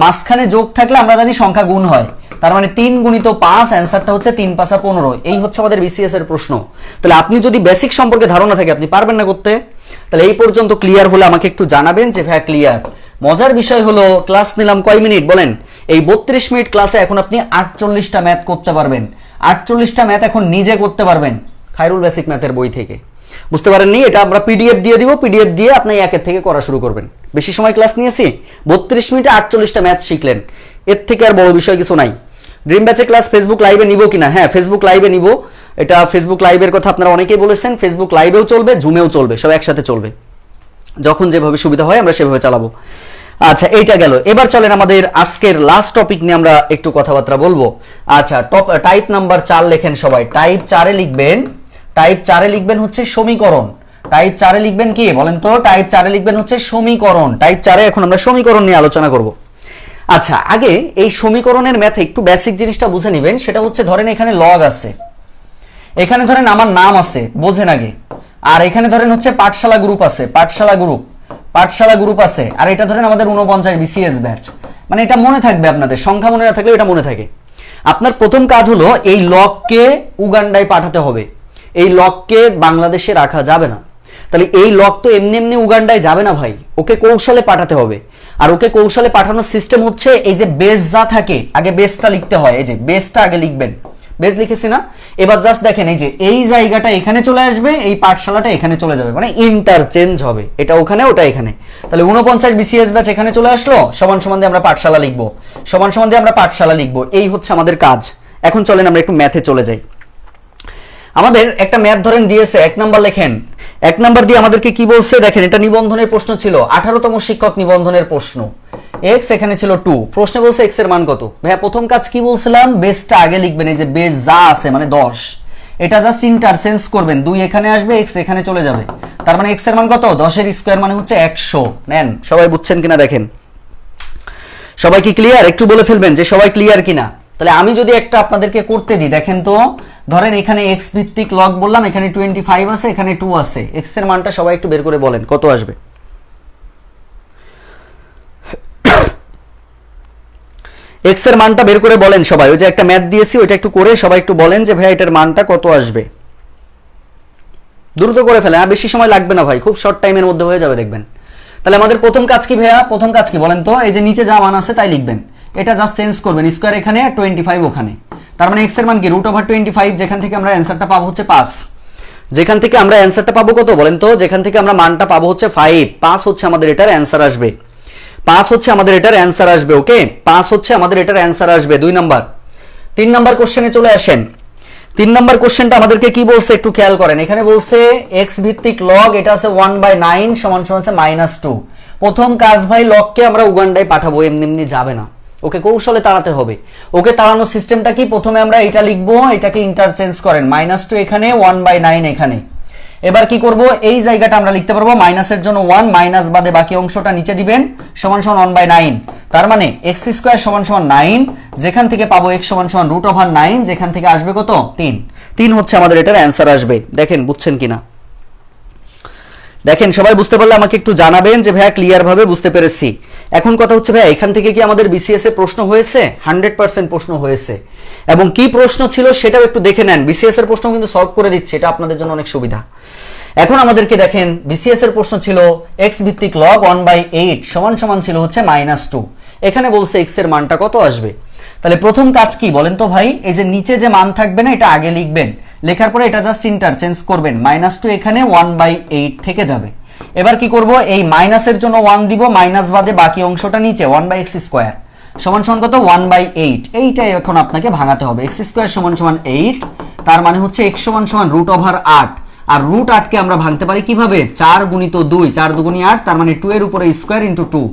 A: মাঝখানে যোগ থাকলে আমরা জানি সংখ্যা গুণ হয়, তার মানে 3 গুণিত 5, অ্যান্সারটা হচ্ছে 3 5 15। এই হচ্ছে আমাদের বিসিএস এর প্রশ্ন। তাহলে আপনি যদি বেসিক সম্পর্কে ধারণা থাকে আপনি পারবেন না করতে? তাহলে এই পর্যন্ত ক্লিয়ার হলে আমাকে একটু জানাবেন যে ভাই ক্লিয়ার। মজার বিষয় হলো ক্লাস নিলাম কয় মিনিট বলেন? এই 32 মিনিট ক্লাসে এখন আপনি 48টা ম্যাথ করতে পারবেন, 48টা ম্যাথ এখন নিজে করতে পারবেন খায়রুল বেসিক ম্যাথের বই থেকে। বুঝতে পারেননি? এটা আমরা পিডিএফ দিয়ে দিব, পিডিএফ দিয়ে আপনি একের থেকে করা শুরু করবেন। বেশি সময় ক্লাস নিয়েছি, 32 মিনিটে 48টা ম্যাথ শিখলেন, এর থেকে আর বড় বিষয় কিছু নাই। ড্রিম ব্যাচে ক্লাস ফেসবুক লাইভে নিব কিনা? হ্যাঁ, ফেসবুক লাইভে নিব। এটা ফেসবুক লাইভের কথা আপনারা অনেকেই বলেছেন, ফেসবুক লাইভেও চলবে, জুমেও চলবে, সব একসাথে চলবে, যখন যেভাবে সুবিধা হয় আমরা সেভাবে চালাবো। আচ্ছা, এইটা গেল। এবার চলেন আমাদের আজকের লাস্ট টপিক নিয়ে আমরা একটু কথাবার্তা বলবো। আচ্ছা, টাইপ নাম্বার 4 লেখেন সবাই। টাইপ 4-এ লিখবেন, টাইপ 4-এ লিখবেন হচ্ছে সমীকরণ। টাইপ 4-এ লিখবেন কি বলেন তো? টাইপ 4-এ লিখবেন হচ্ছে সমীকরণ। টাইপ 4-এ এখন আমরা সমীকরণ নিয়ে আলোচনা করব। আচ্ছা, আগে এই সমীকরণের ম্যাথে একটু বেসিক জিনিসটা বুঝে নেবেন। সেটা হচ্ছে ধরেন এখানে লগ আছে, এখানে ধরেন আমার নাম আছে, বোঝেন আগে, আর এখানে ধরেন হচ্ছে পাঠশালা গ্রুপ আছে, পাঠশালা গ্রুপ আছে, আর এটা ধরেন আমাদের 49 বিসিএস ব্যাচ। মানে এটা মনে থাকবে আপনাদের, সংখ্যা মনে না থাকলে এটা মনে থাকে। আপনার প্রথম কাজ হলো এই লগকে উগান্ডায় পাঠাতে হবে, এই লগকে বাংলাদেশে রাখা যাবে না। তাহলে এই লগ তো এমনি এমনি উগান্ডায় যাবে না ভাই, ওকে কৌশলে পাঠাতে হবে। আর ওকে কৌশলে পাঠানোর সিস্টেম হচ্ছে এই যে বেস যা থাকে আগে বেসটা লিখতে হয়, এই যে বেসটা আগে লিখবেন, বেস লিখেছি না? এবার জাস্ট দেখেন এই যে এই জায়গাটা এখানে চলে আসবে, এই পাঠশালাটা এখানে চলে যাবে, মানে ইন্টারচেঞ্জ হবে, এটা ওখানে ওটা এখানে। তাহলে 49 বিসিএস ব্যাচ এখানে চলে আসলো, সমান সমান দিয়ে আমরা পাঠশালা লিখবো, সমান সমান দিয়ে আমরা পাঠশালা লিখবো, এই হচ্ছে আমাদের কাজ। এখন চলেন আমরা একটু ম্যাথে চলে যাই। আমাদের একটা ম্যাথ ধরেন দিয়েছে, 1 নাম্বার লেখেন। 1 নাম্বার দিয়ে আমাদেরকে কি বলছে দেখেন, এটা নিবন্ধনের প্রশ্ন ছিল, 18তম শিক্ষক নিবন্ধনের প্রশ্ন। x এখানে ছিল 2, প্রশ্নে বলছে x এর মান কত। ভাইয়া প্রথম কাজ কি বলছিলাম, বেসটা আগে লিখবেন, এই যে বেস যা আছে মানে 10, এটা জাস্ট ইন্টারচেঞ্জ করবেন, 2 এখানে আসবে, x এখানে চলে যাবে, তার মানে x এর মান কত? 10 এর স্কয়ার মানে হচ্ছে 100। নেন, সবাই বুঝছেন কিনা দেখেন, সবাই কি ক্লিয়ার? একটু বলে ফেলবেন যে সবাই ক্লিয়ার কিনা। তাহলে আমি যদি একটা আপনাদেরকে করতে দিই, দেখেন তো, ধরেন এখানে x ভিত্তিক লগ বললাম, এখানে 25 আছে, এখানে 2 আছে, x এর মানটা সবাই একটু বের করে বলেন কত আসবে। x এর মানটা বের করে বলেন সবাই, ওই যে একটা ম্যাথ দিয়েছি ওইটা একটু করে সবাই একটু বলেন যে ভাই এটার মানটা কত আসবে। দ্রুত করে ফেলেন, আর বেশি সময় লাগবে না ভাই, খুব শর্ট টাইমের মধ্যে হয়ে যাবে দেখবেন। তাহলে আমাদের প্রথম কাজ কি ভাইয়া? প্রথম কাজ কি বলেন তো? এই যে নিচে যা মান আছে তাই লিখবেন, এটা জাস্ট চেঞ্জ করবেন, স্কয়ার এখানে 25 ওখানে, তার মানে x এর মান কি √25, যেখান থেকে আমরা অ্যানসারটা পাবো হচ্ছে 5। যেখান থেকে আমরা অ্যানসারটা পাবো কত বলেন তো? যেখান থেকে আমরা মানটা পাবো হচ্ছে 5 হচ্ছে আমাদের এটার অ্যানসার আসবে, 5 হচ্ছে আমাদের এটার অ্যানসার আসবে। ওকে, 5 হচ্ছে আমাদের এটার অ্যানসার আসবে। 2 নাম্বার। 3 নাম্বার কোশ্চেনে চলে আসেন। 3 নাম্বার কোশ্চেনটা আমাদেরকে কি বলছে একটু খেয়াল করেন। এখানে বলছে x ভিত্তিক log, এটা আছে 1/9 সমান সমান আছে -2। প্রথম কাজ ভাই, লগকে আমরা উগান্ডায় পাঠাবো, এমনি এমনি যাবে না, ওকে কৌশলে তাড়াতে হবে। ওকে তাড়ানোর সিস্টেমটা কি? প্রথমে আমরা এটা লিখবো, এটাকে ইন্টারচেঞ্জ করেন, -2 এখানে, 1/9 এখানে। এবার কি করব? এই জায়গাটা আমরা লিখতে পারবো মাইনাসের জন্য 1, মাইনাস বাদে বাকি অংশটা নিচে দিবেন, সমান সমান 1/9। তার মানে x² সমান সমান 9, যেখান থেকে পাবো x সমান সমান √9, যেখান থেকে আসবে কত? 3 হচ্ছে আমাদের এটার অ্যানসার আসবে। দেখেন বুঝছেন কিনা? দেখেন সবাই বুঝতে পারলে আমাকে একটু জানাবেন যে ভাইয়া ক্লিয়ার ভাবে বুঝতে পেরেছি। এখন কথা হচ্ছে ভাইয়া, এখান থেকে কি আমাদের বিসিএস এ প্রশ্ন হয়েছে? 100% প্রশ্ন হয়েছে, এবং কি প্রশ্ন ছিল সেটাও একটু দেখে নেন। বিসিএস এর প্রশ্ন কিন্তু সলভ করে দিচ্ছে, এটা আপনাদের জন্য অনেক সুবিধা। এখন আমাদেরকে দেখেন, বিসিএস এর প্রশ্ন ছিল x ভিত্তিক log 1/8 সমান সমান ছিল হচ্ছে -2। এখানে বলছে x এর মানটা কত আসবে। তাহলে প্রথম কাজ কি বলেন তো ভাই? এই যে নিচে যে মান থাকবে না, এটা আগে লিখবেন, লেখার পরে এটা জাস্ট ইন্টারচেঞ্জ করবেন, -2 এখানে, 1/8 থেকে যাবে। এবার কি করব? এই মাইনাসের জন্য 1 দিব, মাইনাস বাদে বাকি অংশটা নিচে, 1/x² সমান সমান কত? 1/8। এইটাই এখন আপনাকে ভাঙাতে হবে। x² সমান সমান 8, তার মানে হচ্ছে x সমান সমান √8। আর √8 কে আমরা ভাঙতে পারি কিভাবে? 4 গুণিত 2, 4 দুগুণি 8, তার মানে 2 এর উপরে স্কয়ার ইনটু 2,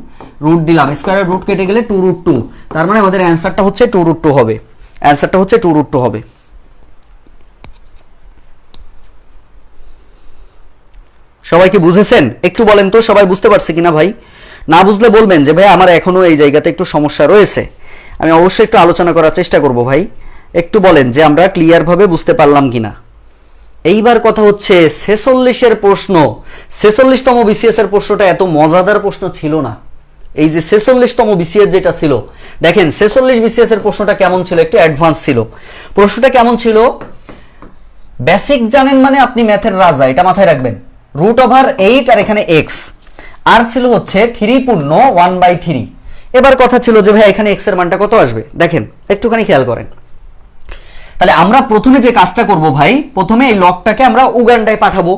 A: রুট দিলাম, স্কয়ারের রুট কেটে গেলে 2√2, তার মানে আমাদের অ্যানসারটা হচ্ছে 2√2 হবে। অ্যানসারটা হচ্ছে 2√2 হবে। সবাই কি বুঝেছেন? একটু বলেন তো সবাই বুঝতে পারছে কিনা ভাই? না বুঝলে বলবেন যে ভাই আমার এখনো এই জায়গাতে একটু সমস্যা রয়েছে, আমি অবশ্যই একটু আলোচনা করার চেষ্টা করব। ভাই একটু বলেন যে আমরা ক্লিয়ার ভাবে বুঝতে পারলাম কিনা। এইবার কথা হচ্ছে 46-এর প্রশ্ন, 46তম বিসিএস এর প্রশ্নটা এত মজাদার প্রশ্ন ছিল না। এই যে 46তম বিসিএস যেটা ছিল, দেখেন 46 বিসিএস এর প্রশ্নটা কেমন ছিল, একটু অ্যাডভান্স ছিল। প্রশ্নটা কেমন ছিল? বেসিক জানেন মানে আপনি ম্যাথের রাজা, এটা মাথায় রাখবেন। √8 আর এখানে x, আর ছিল হচ্ছে 3 পূর্ণ 1/3। এবার কথা ছিল যে ভাই এখানে x এর মানটা কত আসবে। দেখেন একটুখানি খেয়াল করেন। তাহলে আমরা প্রথমে যে কাজটা করব ভাই, প্রথমে এই লগটাকে আমরা উগান্ডায় পাঠাবো।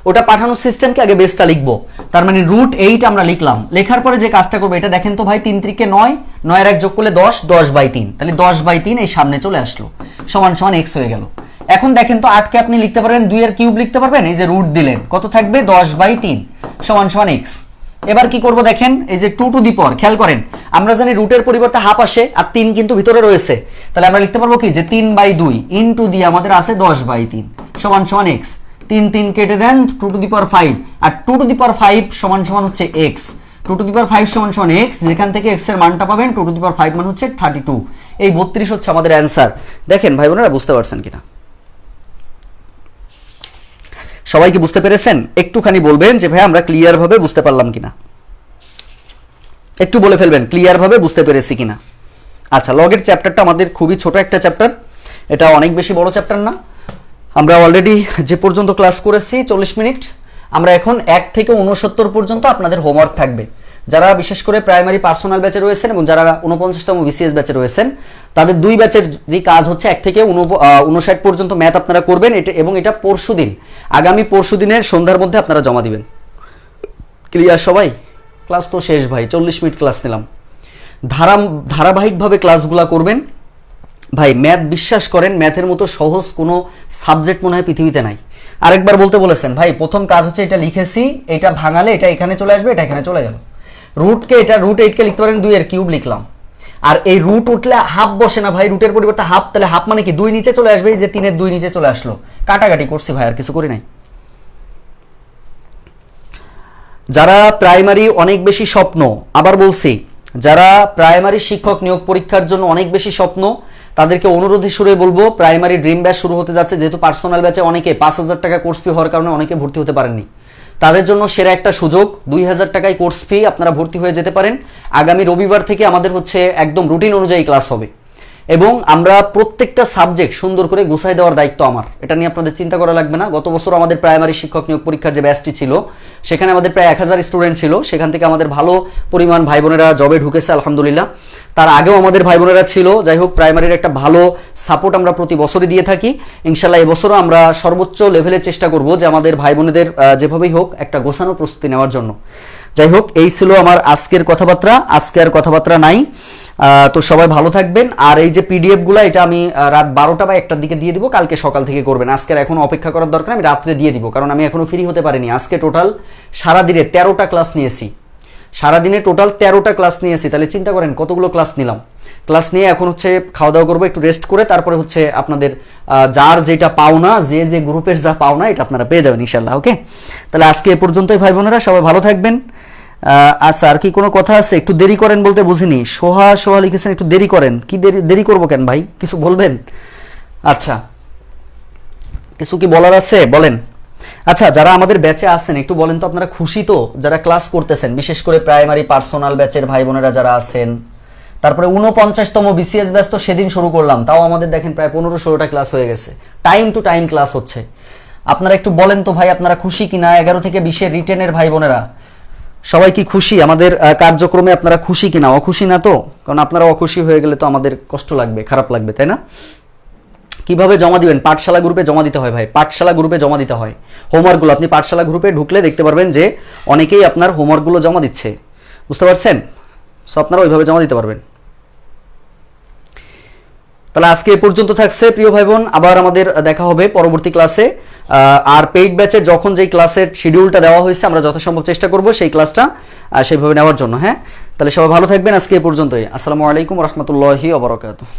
A: ওটা পাঠানোর সিস্টেমকে আগে বেসটা লিখবো, তার মানে √8 আমরা লিখলাম। লেখার পরে যে কাজটা করবো, এটা দেখেন তো ভাই, 3 × 9, 9 এর 1 যোগ করলে 10, 10/3, তাহলে 10/3 এই সামনে চলে আসলো, সমান সমান x হয়ে গেল। এখন দেখেন তো 8 কে আপনি লিখতে পারবেন, 2 এর কিউব লিখতে পারবেন, এই যে রুট দিলেন, কত থাকবে? 10/3 সমান সমান x। এবার কি করব দেখেন, এই যে 2 টু দি পাওয়ার, খেয়াল করেন আমরা জানি রুটের পরিবর্তে হাফ আসে, আর 3 কিন্তু ভিতরে রয়েছে, তাহলে আমরা লিখতে পারবো কি যে 3/2 ইনটু দিয়ে আমাদের আছে 10/3 সমান সমান x। 3 3 কেটে দেন, 2 to the power 5, R 2 to the পাওয়ার 5 সমান সমান হচ্ছে x। 2 টু দি পাওয়ার 5 সমান সমান x, যেখান থেকে x এর মানটা পাবেন 2 টু দি পাওয়ার 5 মান হচ্ছে 32। এই 32 হচ্ছে আমাদের অ্যানসার। দেখেন ভাই বোনেরা বুঝতে পারছেন কিনা? সবাই কি বুঝতে পেরেছেন? একটুখানি বলবেন যে ভাই আমরা ক্লিয়ার ভাবে বুঝতে পারলাম কিনা, একটু বলে ফেলবেন ক্লিয়ার ভাবে বুঝতে পেরেছি কিনা। আচ্ছা, লগের চ্যাপ্টারটা আমাদের খুবই ছোট একটা চ্যাপ্টার, এটা অনেক বেশি বড় চ্যাপ্টার না। আমরা অলরেডি যে পর্যন্ত ক্লাস করেছি 40 মিনিট, আমরা এখন 1 থেকে 69 পর্যন্ত আপনাদের হোমওয়ার্ক থাকবে। যারা বিশেষ করে প্রাইমারি পার্সোনাল ব্যাচে রয়েছেন এবং যারা 49তম বিসিএস ব্যাচে রয়েছেন, তাদের 2 ব্যাচের যে কাজ হচ্ছে 1 থেকে 59 পর্যন্ত ম্যাথ আপনারা করবেন, এটা এবং এটা পরশুদিন, আগামী পরশুদিনের সন্ধ্যার মধ্যে আপনারা জমা দিবেন। ক্লিয়ার সবাই? ক্লাস তো শেষ ভাই, 40 মিনিট ক্লাস নিলাম। ধারাবাহিকভাবে ক্লাসগুলো করবেন ভাই। ম্যাথ বিশ্বাস করেন, ম্যাথের মতো সহজ কোনো সাবজেক্ট মনে হয় পৃথিবীতে নাই। আরেকবার বলতে বলেছেন ভাই, প্রথম কাজ হচ্ছে এটা লিখেছি, এটা ভাঙালে এটা এখানে চলে আসবে, এটা এখানে চলে গেল। রুটকে এটা √8 কে লিখতে পারেন 2 এর কিউব লিখলাম, আর এই রুট উঠলে হাফ বসে না ভাই, রুটের পরিবর্তে হাফ, তাহলে হাফ মানে কি 2 নিচে চলে আসবে, এই যে 3 এর 2 নিচে চলে আসলো। কাটাকাটি করছি ভাই, আর কিছু করি নাই। যারা প্রাইমারি অনেক বেশি স্বপ্ন, আবার বলছি, যারা প্রাইমারি শিক্ষক নিয়োগ পরীক্ষার জন্য অনেক বেশি স্বপ্ন, তাদেরকে অনুরোধে সুরে বলবো প্রাইমারি ড্রিম ব্যাচ শুরু হতে যাচ্ছে। যেহেতু পার্সোনাল ব্যাচে অনেকে 5,000 টাকা কোর্স ফি হওয়ার কারণে অনেকে ভর্তি হতে পারেননি, তাদের জন্য সেরা একটা সুযোগ। 2,000 টাকায় কোর্স ফি, আপনারা ভর্তি হয়ে যেতে পারেন। আগামী রবিবার থেকে আমাদের হচ্ছে একদম রুটিন অনুযায়ী ক্লাস হবে, এবং আমরা প্রত্যেকটা সাবজেক্ট সুন্দর করে গুছাই দেওয়ার দায়িত্ব আমার, এটা নিয়ে আপনাদের চিন্তা করা লাগবে না। গত বছর আমাদের প্রাইমারি শিক্ষক নিয়োগ পরীক্ষার যে ব্যাচটি ছিল সেখানে আমাদের প্রায় 1000 স্টুডেন্ট ছিল, সেখান থেকে আমাদের ভালো পরিমাণ ভাই বোনেরা জবে ঢুকেছে আলহামদুলিল্লাহ। তার আগেও আমাদের ভাই বোনেরা ছিল। যাই হোক, প্রাইমারির একটা ভালো সাপোর্ট আমরা প্রতি বছরই দিয়ে থাকি। ইনশাল্লাহ এবছরও আমরা সর্বোচ্চ লেভেলে চেষ্টা করব যে আমাদের ভাই বোনেদের যেভাবেই হোক একটা গোছানো প্রস্তুতি নেওয়ার জন্য। যাই হোক, এই ছিল আমার আজকের কথাবার্তা। আজকে আর কথাবার্তা নাই। তো সবাই ভালো থাকবেন। আর এই যে পিডিএফ গুলা, এটা আমি রাত 12টা বা 1টার দিকে দিয়ে দিব, কালকে সকাল থেকে করবেন। আজকে এখন অপেক্ষা করার দরকার, আমি রাত্রে দিয়ে দিব, কারণ আমি এখনো ফ্রি হতে পারিনি। আজকে টোটাল সারাদিনে 13টা ক্লাস নিয়েছি, সারাদিনে টোটাল 13টা ক্লাস নিয়েছি। তাহলে চিন্তা করেন কতগুলো ক্লাস নিলাম। ক্লাস নিয়ে এখন হচ্ছে খাওয়া দাওয়া করবো, একটু রেস্ট করে তারপরে হচ্ছে আপনাদের যার যেটা পাওনা, যে গ্রুপের যা পাওনা, এটা আপনারা পেয়ে যাবেন ইনশাল্লাহ। ওকে, তাহলে আজকে এ পর্যন্তই ভাই বোনেরা, সবাই ভালো থাকবেন। আচ্ছা, আর কি কোনো কথা আছে? একটু দেরি করেন বলতে বুঝিনি। সোহা লিখেছেন একটু দেরি করেন। কি দেরি করবো কেন ভাই, কিছু বলবেন? আচ্ছা, কিছু কি বলার আছে বলেন। আচ্ছা, যারা আমাদের ব্যাচে আছেন একটু বলেন তো আপনারা খুশি তো, যারা ক্লাস করতেছেন, বিশেষ করে প্রাইমারি পার্সোনাল ব্যাচের ভাই বোনেরা যারা আছেন। তারপরে 49তম বিসিএস ব্যাচ তো সেদিন শুরু করলাম, তাও আমাদের দেখেন প্রায় 15-16টা ক্লাস হয়ে গেছে। টাইম টু টাইম ক্লাস হচ্ছে। আপনারা একটু বলেন তো ভাই, আপনারা খুশি কিনা? 11 থেকে 20-এর রিটেনের ভাই বোনেরা সবাই কি খুশি? আমাদের কার্যক্রমে আপনারা খুশি কিনা? অখুশি না তো? কারণ আপনারা অখুশি হয়ে গেলে তো আমাদের কষ্ট লাগবে, খারাপ লাগবে, তাই না? কিভাবে জমা দিবেন? পাঠশালা গ্রুপে জমা দিতে হয় ভাই, পাঠশালা গ্রুপে জমা দিতে হয় হোমওয়ার্কগুলো। আপনি পাঠশালা গ্রুপে ঢুকলে দেখতে পারবেন যে অনেকেই আপনার হোমওয়ার্কগুলো জমা দিচ্ছে, বুঝতে পারছেন? সো আপনারা ওইভাবে জমা দিতে পারবেন। তাহলে আজকে এ পর্যন্ত থাকছে প্রিয় ভাই বোন, আবার আমাদের দেখা হবে পরবর্তী ক্লাসে। আর পেইড ব্যাচের যখন যেই ক্লাসের শিডিউলটা দেওয়া হয়েছে আমরা যথাসম্ভব চেষ্টা করব সেই ক্লাসটা সেইভাবে নেওয়ার জন্য। হ্যাঁ, তাহলে সবাই ভালো থাকবেন। আজকে এ পর্যন্তই। আসসালামু আলাইকুম রহমতুল্লাহি ওয়া বারাকাতুহু।